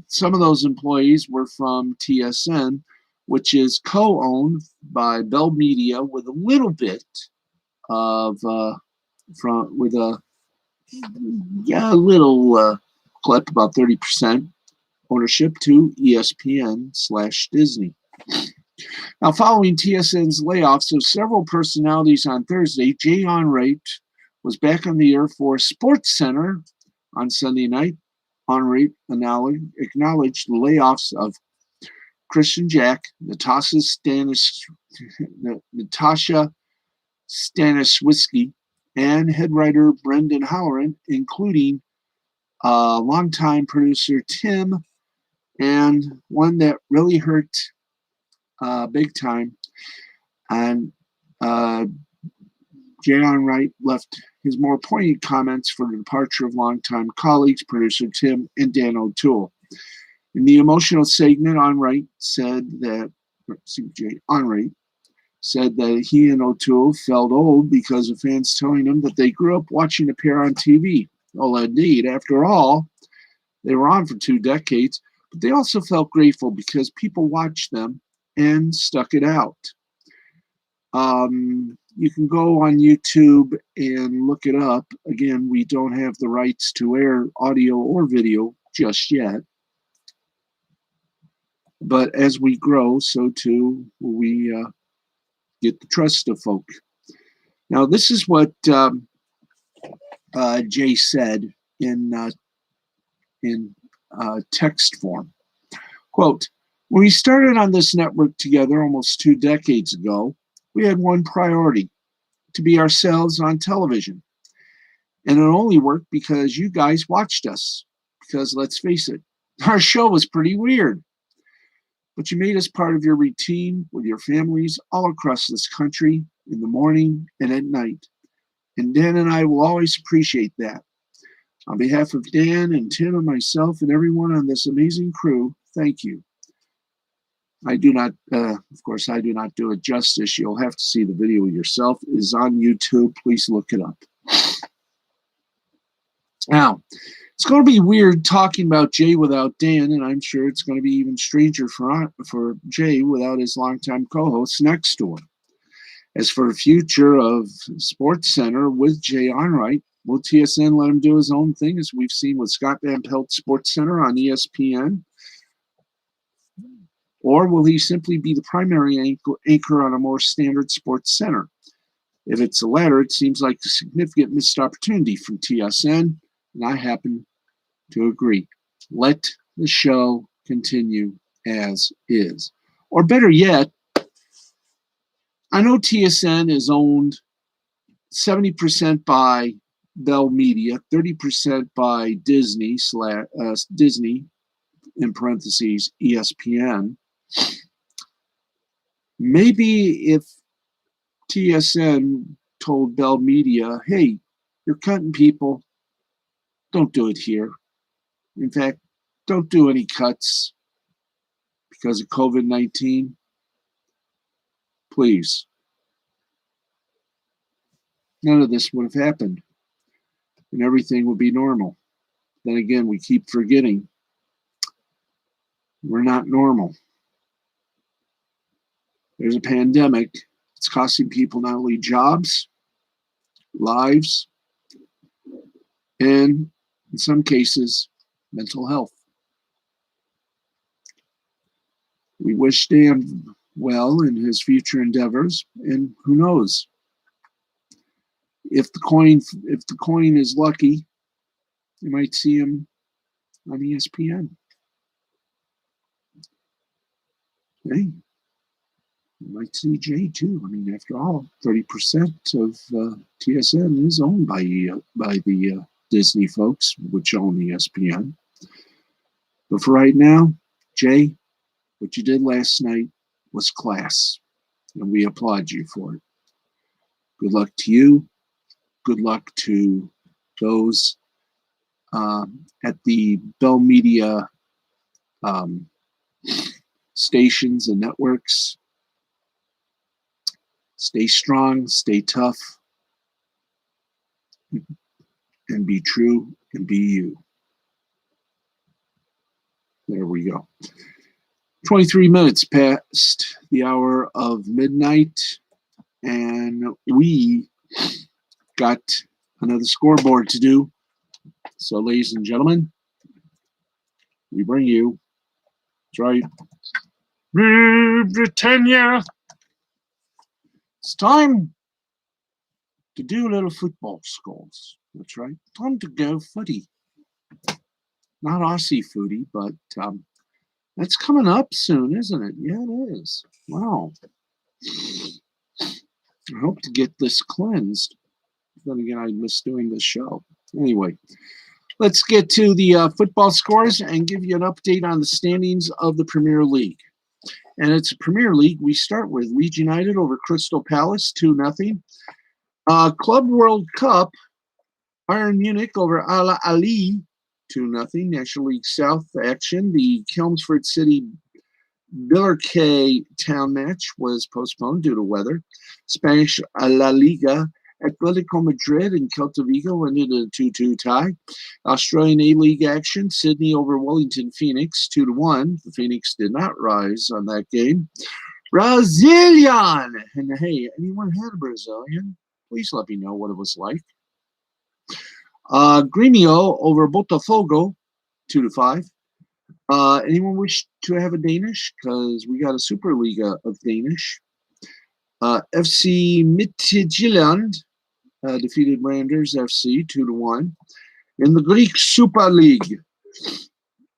some of those employees were from TSN, which is co-owned by Bell Media with a little bit of with a little clip, about 30% ownership to ESPN/Disney. Now, following TSN's layoffs of several personalities on Thursday, Jay Onrait was back on the air for SportsCenter on Sunday night. Onrait acknowledged the layoffs of Christian Jack, Natasha Staniswiski, and head writer Brendan Halloran, including longtime producer Tim, and one that really hurt big time. And Jay Onrait left his more poignant comments for the departure of longtime colleagues, producer Tim and Dan O'Toole. In the emotional segment, Onrait said that he and O'Toole felt old because of fans telling him that they grew up watching the pair on TV. Well, indeed, after all, they were on for 2 decades, but they also felt grateful because people watched them and stuck it out. You can go on YouTube and look it up. Again, we don't have the rights to air audio or video just yet. But as we grow, so too will we get the trust of folk. Now, this is what Jay said in text form. Quote, when we started on this network together almost 2 decades ago, we had one priority: to be ourselves on television. And it only worked because you guys watched us. Because let's face it, our show was pretty weird. But you made us part of your routine with your families all across this country in the morning and at night. And Dan and I will always appreciate that. On behalf of Dan and Tim and myself and everyone on this amazing crew, thank you. I do not, of course, I do not do it justice. You'll have to see the video yourself. It is on YouTube. Please look it up. Now, it's going to be weird talking about Jay without Dan, and I'm sure it's going to be even stranger for Jay without his longtime co-host next to him. As for the future of SportsCenter with Jay Onrait, will TSN let him do his own thing, as we've seen with Scott Van Pelt SportsCenter on ESPN? Or will he simply be the primary anchor on a more standard SportsCenter? If it's the latter, it seems like a significant missed opportunity from TSN, and I happen to agree. Let the show continue as is. Or better yet, I know TSN is owned 70% by Bell Media, 30% by Disney, Disney, in parentheses, ESPN. Maybe if TSN told Bell Media, hey, you're cutting people, don't do it here. In fact, don't do any cuts because of COVID-19. Please. None of this would have happened, and everything would be normal. Then again, we keep forgetting we're not normal. There's a pandemic. It's costing people not only jobs, lives, and in some cases, mental health. We wish Dan well in his future endeavors, and who knows? If the coin is lucky, you might see him on ESPN. Hey, you might see Jay too. I mean, after all, 30% of TSN is owned by the Disney folks, which own ESPN. But for right now, Jay, what you did last night was class, and we applaud you for it. Good luck to you. Good luck to those at the Bell Media stations and networks. Stay strong, stay tough, and be true and be you. There we go. 23 minutes past the hour of midnight, and we got another scoreboard to do. So, ladies and gentlemen, we bring you, that's right, Britannia. It's time to do little football scores. That's right. Time to go footy. Not Aussie footy, but that's coming up soon, isn't it? Yeah, it is. Wow. I hope to get this cleansed. Then again, I miss doing this show. Anyway, let's get to the football scores and give you an update on the standings of the Premier League. And it's a Premier League. We start with Leeds United over Crystal Palace, 2-0. Club World Cup, Bayern Munich over Al Ahly, 2-0. National League South action. The Chelmsford City Billericay town match was postponed due to weather. Spanish La Liga, Atletico Madrid and Celta Vigo ended in a 2-2 tie. Australian A-League action, Sydney over Wellington Phoenix, 2-1. The Phoenix did not rise on that game. Brazilian! And hey, anyone had a Brazilian? Please let me know what it was like. Grêmio over Botafogo, 2-5. Anyone wish to have a Danish? Because we got a Superliga of Danish. FC Midtjylland defeated Randers FC 2-1. In the Greek Super League,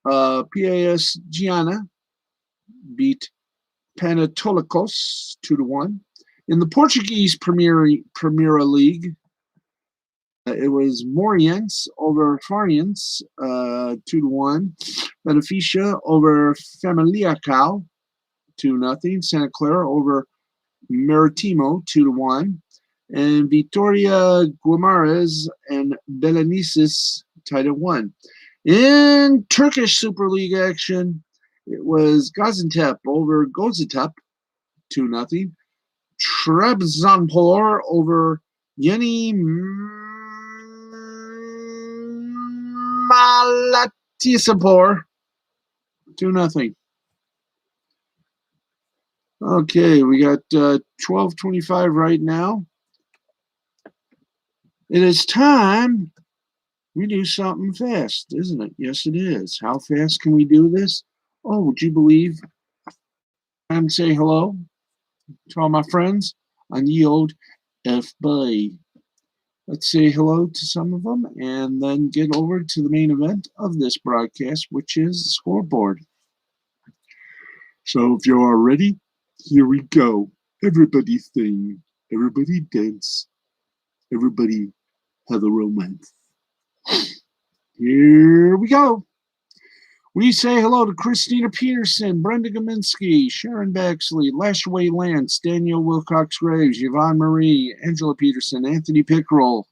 PAS Gianna beat Panathinaikos 2-1. In the Portuguese Premier League, it was Moreirense over Fariense 2-1. Benfica over Famalicão 2-0. Santa Clara over Maritimo 2-1. And Vitória Guimarães and Belenenses tied at 1. In Turkish Super League action, it was Gaziantep over Gaziantep 2-0. Trabzonspor over Yeni Malatyaspor 2-0. Okay, we got 12:25 right now. It is time we do something fast, isn't it? Yes, it is. How fast can we do this? Oh, would you believe? And say hello to all my friends on the old FB. Let's say hello to some of them and then get over to the main event of this broadcast, which is the scoreboard. So if you are ready, here we go. Everybody sing, everybody dance, everybody have a romance. Here we go. We say hello to Christina Peterson, Brenda Gominski, Sharon Baxley, Lashaway Lance, Daniel Wilcox-Graves, Yvonne Marie, Angela Peterson, Anthony Pickrell,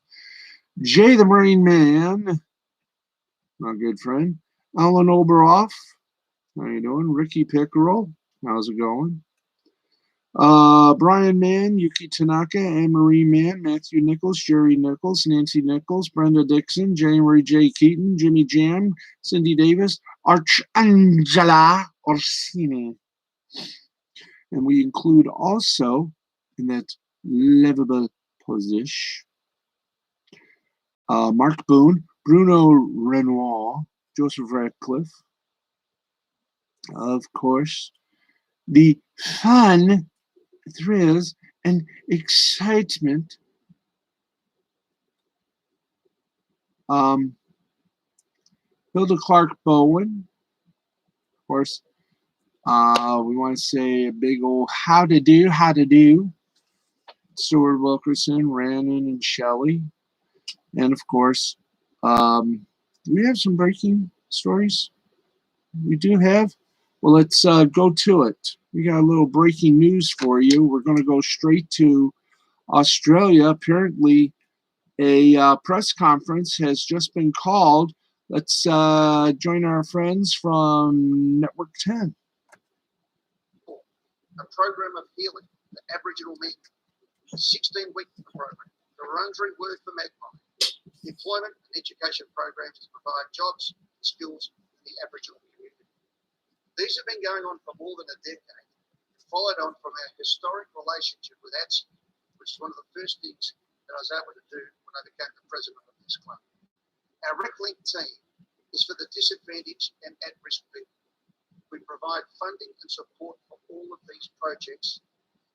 Jay the Marine Man, my good friend, Alan Oberoff, how you doing? Ricky Pickrell, how's it going? Brian Mann, Yuki Tanaka, Anne-Marie Mann, Matthew Nichols, Jerry Nichols, Nancy Nichols, Brenda Dixon, January J. Keaton, Jimmy Jam, Cindy Davis, Archangela Orsini. And we include also in that livable position Mark Boone, Bruno Renoir, Joseph Radcliffe, of course, the fun, thrills, and excitement Hilda Clark Bowen, of course. We want to say a big old how to do. Stuart Wilkerson, Rannon, and Shelley. And of course, we have some breaking stories. We do have. Well, let's go to it. We got a little breaking news for you. We're going to go straight to Australia. Apparently, a press conference has just been called. Let's join our friends from Network 10. A program of healing for Aboriginal men. 16-week program. The Wurundjeri word for magpie. Employment and education programs to provide jobs and skills in the Aboriginal community. These have been going on for more than a decade, followed on from our historic relationship with ATSI, which is one of the first things that I was able to do when I became the president of this club. Our RecLink team is for the disadvantaged and at-risk people. We provide funding and support for all of these projects,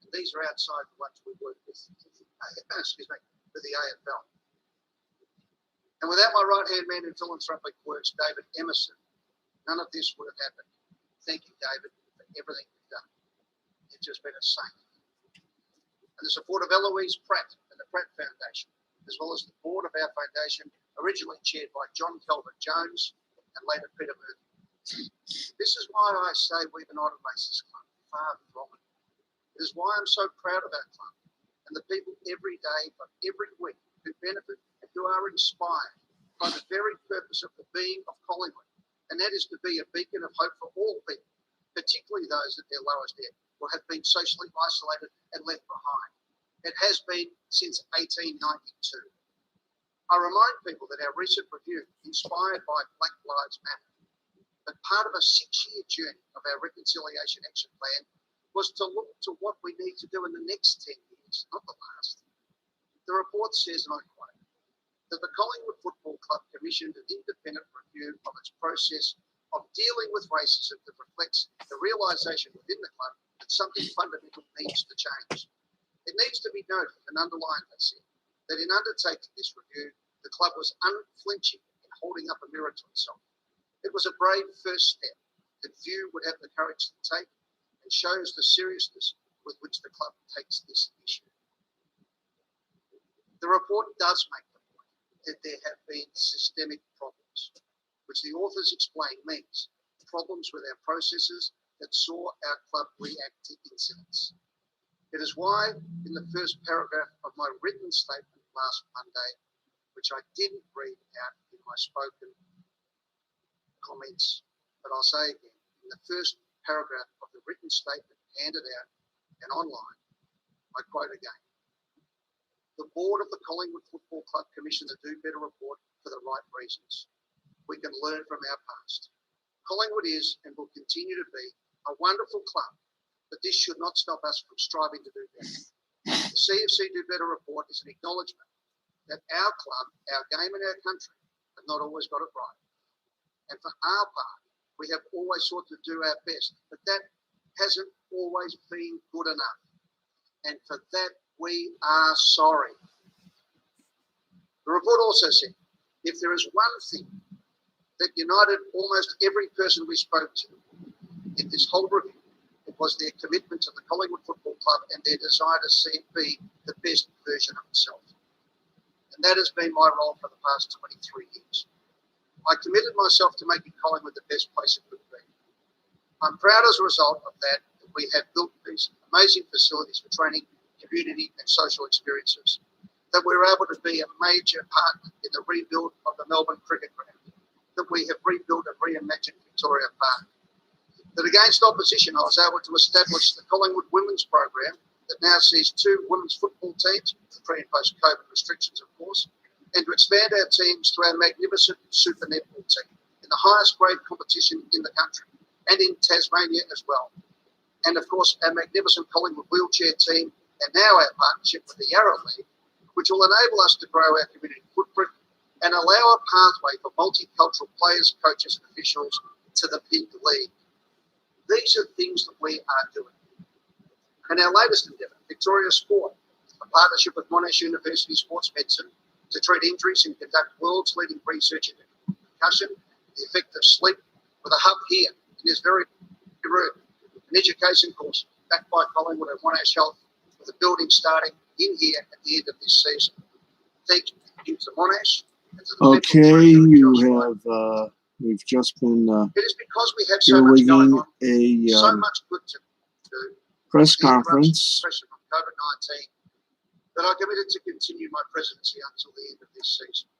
and these are outside the ones we work with, with the AFL. And without my right-hand man in philanthropic works, David Emerson, none of this would have happened. Thank you, David, for everything you've done. You've just been a saint. And the support of Eloise Pratt and the Pratt Foundation, as well as the board of our foundation, originally chaired by John Calvert-Jones and later Peter Murphy. This is why I say we're not a racist club, far from it. It is why I'm so proud of our club and the people every day of every week who benefit and who are inspired by the very purpose of the being of Collingwood, and that is to be a beacon of hope for all people, particularly those at their lowest ebb or have been socially isolated and left behind. It has been since 1892. I remind people that our recent review, inspired by Black Lives Matter, but part of a 6-year journey of our Reconciliation Action Plan, was to look to what we need to do in the next 10 years, not the last. The report says, and I quote, that the Collingwood Football Club commissioned an independent review of its process of dealing with racism that reflects the realisation within the club that something fundamental needs to change. It needs to be noted and underlined, they said, that in undertaking this review, the club was unflinching in holding up a mirror to itself. It was a brave first step that few would have the courage to take, and shows the seriousness with which the club takes this issue. The report does make the point that there have been systemic problems, which the authors explain means problems with our processes that saw our club react to incidents. It is why, in the first paragraph of my written statement last Monday, which I didn't read out in my spoken comments, but I'll say again, in the first paragraph of the written statement handed out and online, I quote again, the board of the Collingwood Football Club commissioned the Do Better report for the right reasons. We can learn from our past. Collingwood is and will continue to be a wonderful club, but this should not stop us from striving to do better. The CFC Do Better report is an acknowledgement that our club, our game and our country have not always got it right. And for our part, we have always sought to do our best, but that hasn't always been good enough. And for that, we are sorry. The report also said, if there is one thing that united almost every person we spoke to in this whole review, it was their commitment to the Collingwood Football Club and their desire to see it be the best version of itself. And that has been my role for the past 23 years. I committed myself to making Collingwood the best place it could be. I'm proud as a result of that we have built these amazing facilities for training, community and social experiences, that we were able to be a major partner in the rebuild of the Melbourne Cricket Ground, that we have rebuilt and reimagined Victoria Park, that against opposition I was able to establish the Collingwood Women's Program that now sees 2 women's football teams, pre and post COVID restrictions of course, and to expand our teams to our magnificent Super Netball team in the highest grade competition in the country and in Tasmania as well. And of course, our magnificent Collingwood wheelchair team and now our partnership with the Yarra League, which will enable us to grow our community footprint and allow a pathway for multicultural players, coaches and officials to the big league. These are things that we are doing. And our latest endeavour, Victoria Sport, a partnership with Monash University Sports Medicine, to treat injuries and conduct world's leading research into concussion, the effect of sleep, with a hub here in this very room, an education course backed by Collingwood and Monash Health, with a building starting in here at the end of this season. Thank you to Monash and to the Okay, you have, we've just been it is because we have so much going on, so much good to do, press conference. Pressure from COVID-19, that I committed to continue my presidency until the end of this season.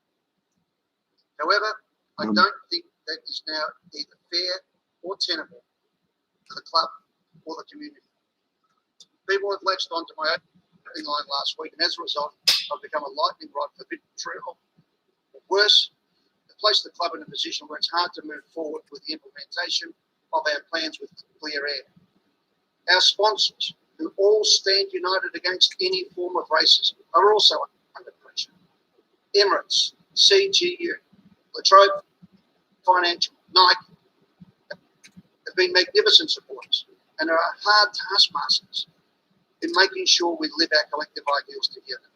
However, I don't think that is now either fair or tenable for the club or the community. People have latched onto my opening line last week, and as a result, I've become a lightning rod for vitriol. Or worse, to place the club in a position where it's hard to move forward with the implementation of our plans with clear air. Our sponsors, who all stand united against any form of racism, are also under pressure. Emirates, CGU, Latrobe Financial, Nike have been magnificent supporters and are hard taskmasters in making sure we live our collective ideals together.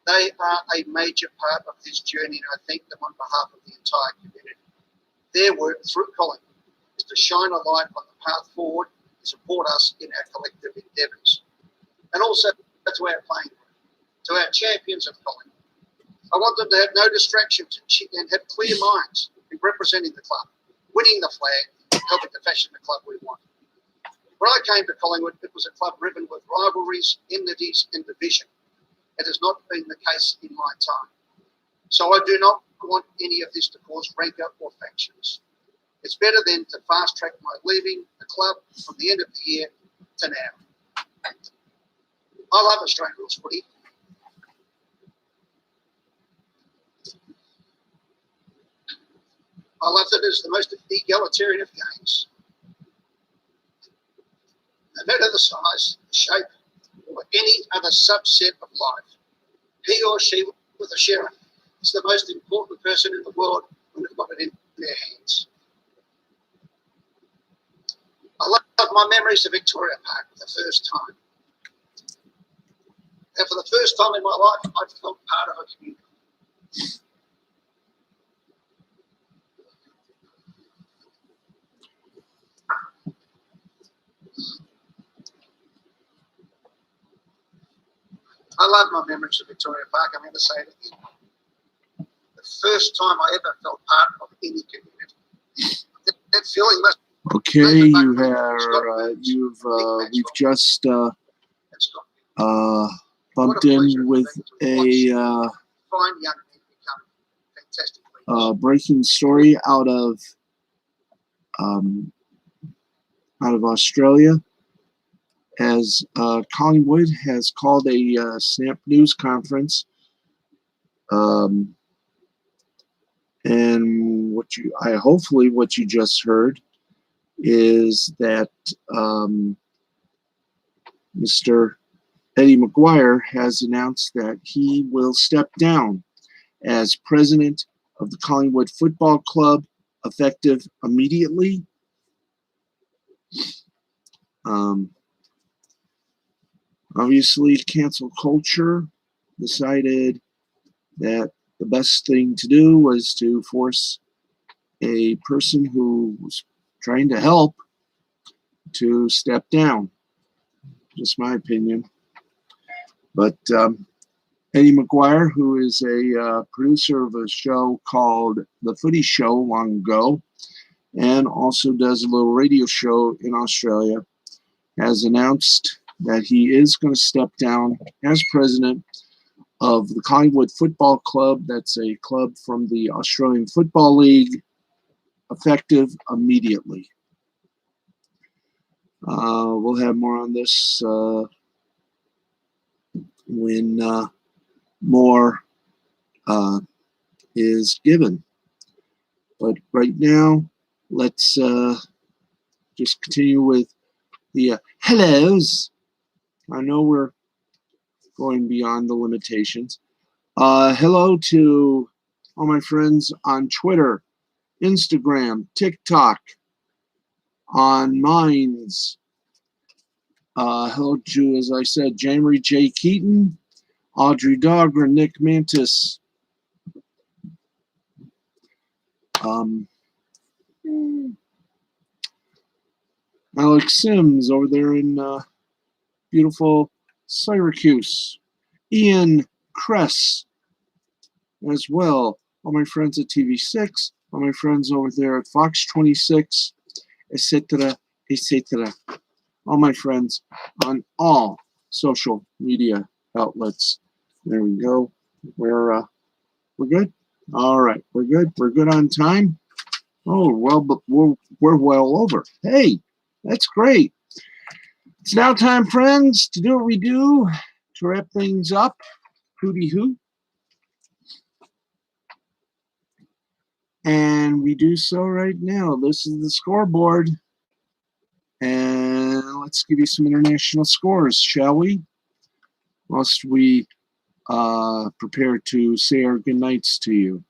They are a major part of this journey, and I thank them on behalf of the entire community. Their work through Collingwood is to shine a light on the path forward and support us in our collective endeavours. And also to our playing group, to our champions of Collingwood. I want them to have no distractions and have clear minds in representing the club, winning the flag, helping to fashion the club we want. When I came to Collingwood, it was a club riven with rivalries, enmities and division. It has not been the case in my time. So I do not want any of this to cause rancour or factions. It's better then to fast track my leaving the club from the end of the year to now. I love Australian rules footy. I love that it is the most egalitarian of games. No matter the size, the shape, or any other subset of life, he or she with a sheriff is the most important person in the world when they've got it in their hands. I love my memories of Victoria Park for the first time. And for the first time in my life, I felt part of a community. I love my memories of Victoria Park. I'm going to say it again. The first time I ever felt part of any community. That feeling must. Okay, we've just bumped in with a Fine young men become fantastic leaders. breaking story out of Australia, as Collingwood has called a snap news conference, and hopefully what you just heard is that Mr. Eddie McGuire has announced that he will step down as president of the Collingwood Football Club, effective immediately. Obviously, cancel culture decided that the best thing to do was to force a person who was trying to help to step down. Just my opinion. But Eddie McGuire, who is a producer of a show called The Footy Show long ago, and also does a little radio show in Australia, has announced that he is going to step down as president of the Collingwood Football Club. That's a club from the Australian Football League, effective immediately. We'll have more on this when more is given. But right now, let's just continue with the hellos. I know we're going beyond the limitations. Hello to all my friends on Twitter, Instagram, TikTok, on Minds. Hello to, as I said, Jamery J. Keaton, Audrey Dogger, Nick Mantis, Alex Sims over there in beautiful Syracuse, Ian Kress as well, all my friends at TV6, all my friends over there at Fox 26, etc., etc., all my friends on all social media outlets. There we go. We're good. All right, we're good. We're good on time. Oh well, but we're well over. Hey, that's great. It's now time, friends, to do what we do to wrap things up. Hooty hoo. And we do so right now. This is the scoreboard. And let's give you some international scores, shall we? Whilst we prepare to say our good nights to you.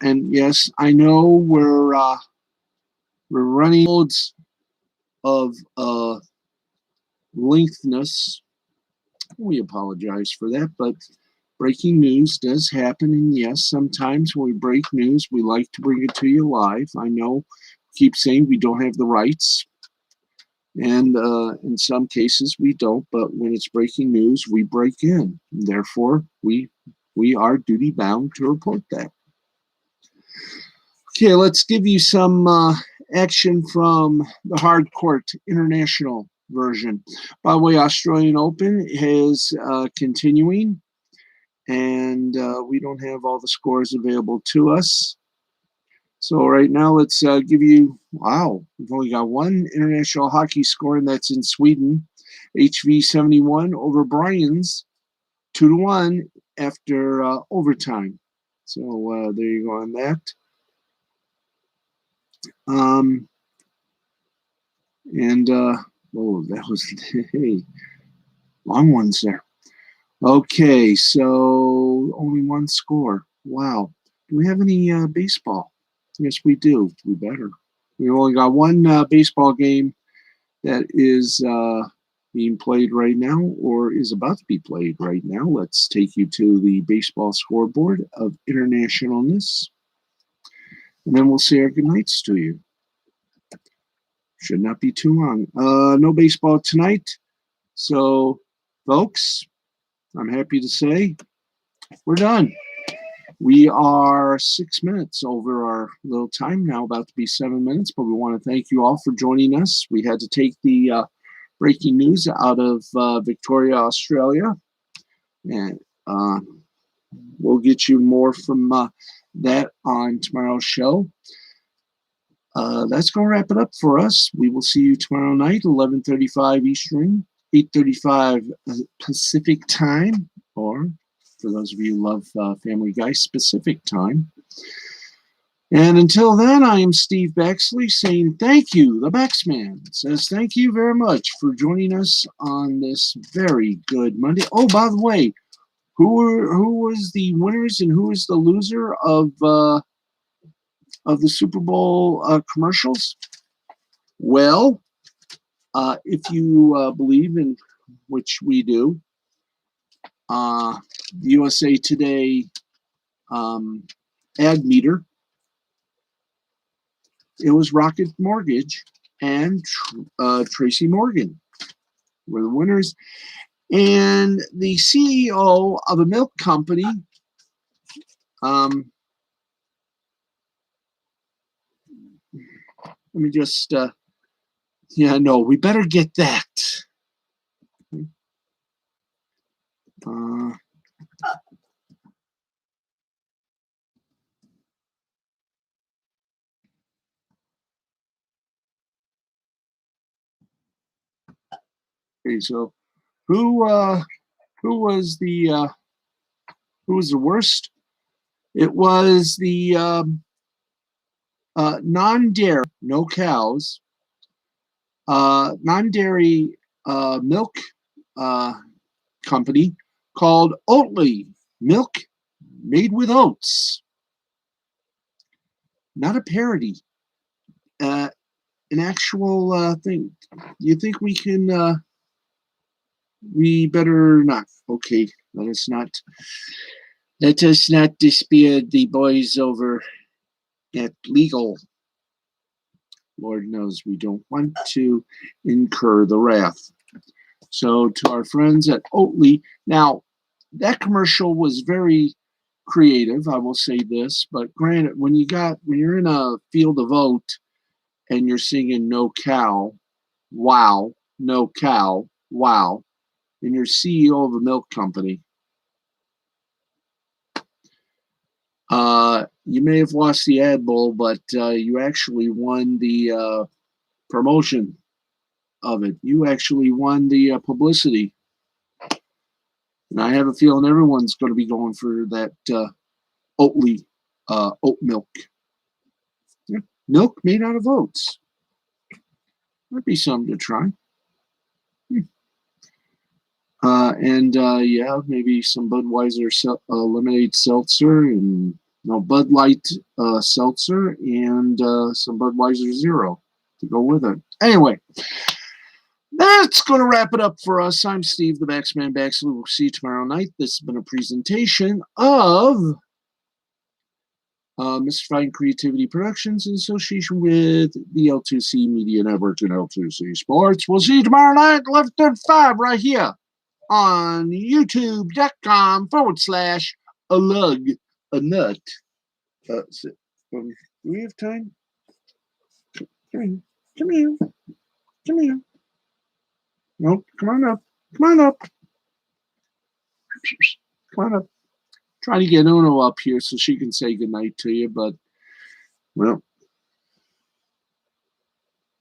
And yes, I know we're running loads of lengthness. We apologize for that, but breaking news does happen, and yes, sometimes when we break news, we like to bring it to you live. I know, keep saying we don't have the rights, and in some cases we don't. But when it's breaking news, we break in. Therefore, we are duty bound to report that. Okay, let's give you some action from the hard court international version. By the way, Australian Open is continuing, and we don't have all the scores available to us. So right now, let's give you, wow, we've only got one international hockey score, and that's in Sweden. HV 71 over Brian's 2-1 after overtime. So there you go on that. Oh, that was hey, long ones there. Okay, so only one score. Wow. Do we have any baseball? Yes, we do. We better. We only got one baseball game that is being played right now or is about to be played right now. Let's take you to the baseball scoreboard of internationalness. And then we'll say our goodnights to you. Should not be too long. No baseball tonight. So, folks, I'm happy to say we're done. We are 6 minutes over our little time now, about to be 7 minutes, but we want to thank you all for joining us. We had to take the breaking news out of Victoria, Australia, and we'll get you more from that on tomorrow's show. That's going to wrap it up for us. We will see you tomorrow night, 11:35 Eastern, 8:35 Pacific time, or for those of you who love Family Guy, Pacific time. And until then, I am Steve Baxley saying thank you. The Baxman says thank you very much for joining us on this very good Monday. Oh, by the way, who was the winners and who is the loser of the Super Bowl commercials? Well, if you believe in, which we do, the USA Today ad meter, it was Rocket Mortgage and Tracy Morgan were the winners. And the CEO of a milk company, let me just, we better get that. Okay, so who was the worst? It was the non-dairy, no cows, non-dairy milk company called Oatly, milk made with oats. Not a parody, an actual thing. You think we can? We better not. Okay, let us not dispute the boys over at legal. Lord knows we don't want to incur the wrath. So to our friends at Oatly, now that commercial was very creative, I will say this, but granted, when you're in a field of oat and you're singing no cow, wow, no cow, wow, and you're CEO of a milk company, you may have lost the ad bowl, but you actually won the promotion of it. You actually won the publicity. And I have a feeling everyone's going to be going for that Oatly oat milk. Yeah. Milk made out of oats. That'd be something to try. Yeah, maybe some Budweiser lemonade seltzer and Bud Light seltzer and some Budweiser Zero to go with it. Anyway, that's going to wrap it up for us. I'm Steve, the Baxman Baxley. We'll see you tomorrow night. This has been a presentation of Mystifying Creativity Productions in association with the L2C Media Network and L2C Sports. We'll see you tomorrow night, 11:35, right here on youtube.com/alug-a-nut. Do we have time? Come here. No, come on up. Come on up. Trying to get Uno up here so she can say goodnight to you, but, well.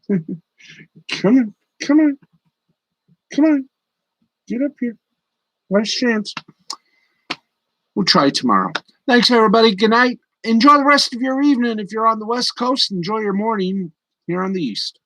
Come on. Get up here. Last chance. We'll try tomorrow. Thanks, everybody. Good night. Enjoy the rest of your evening. If you're on the West Coast, enjoy your morning here on the East.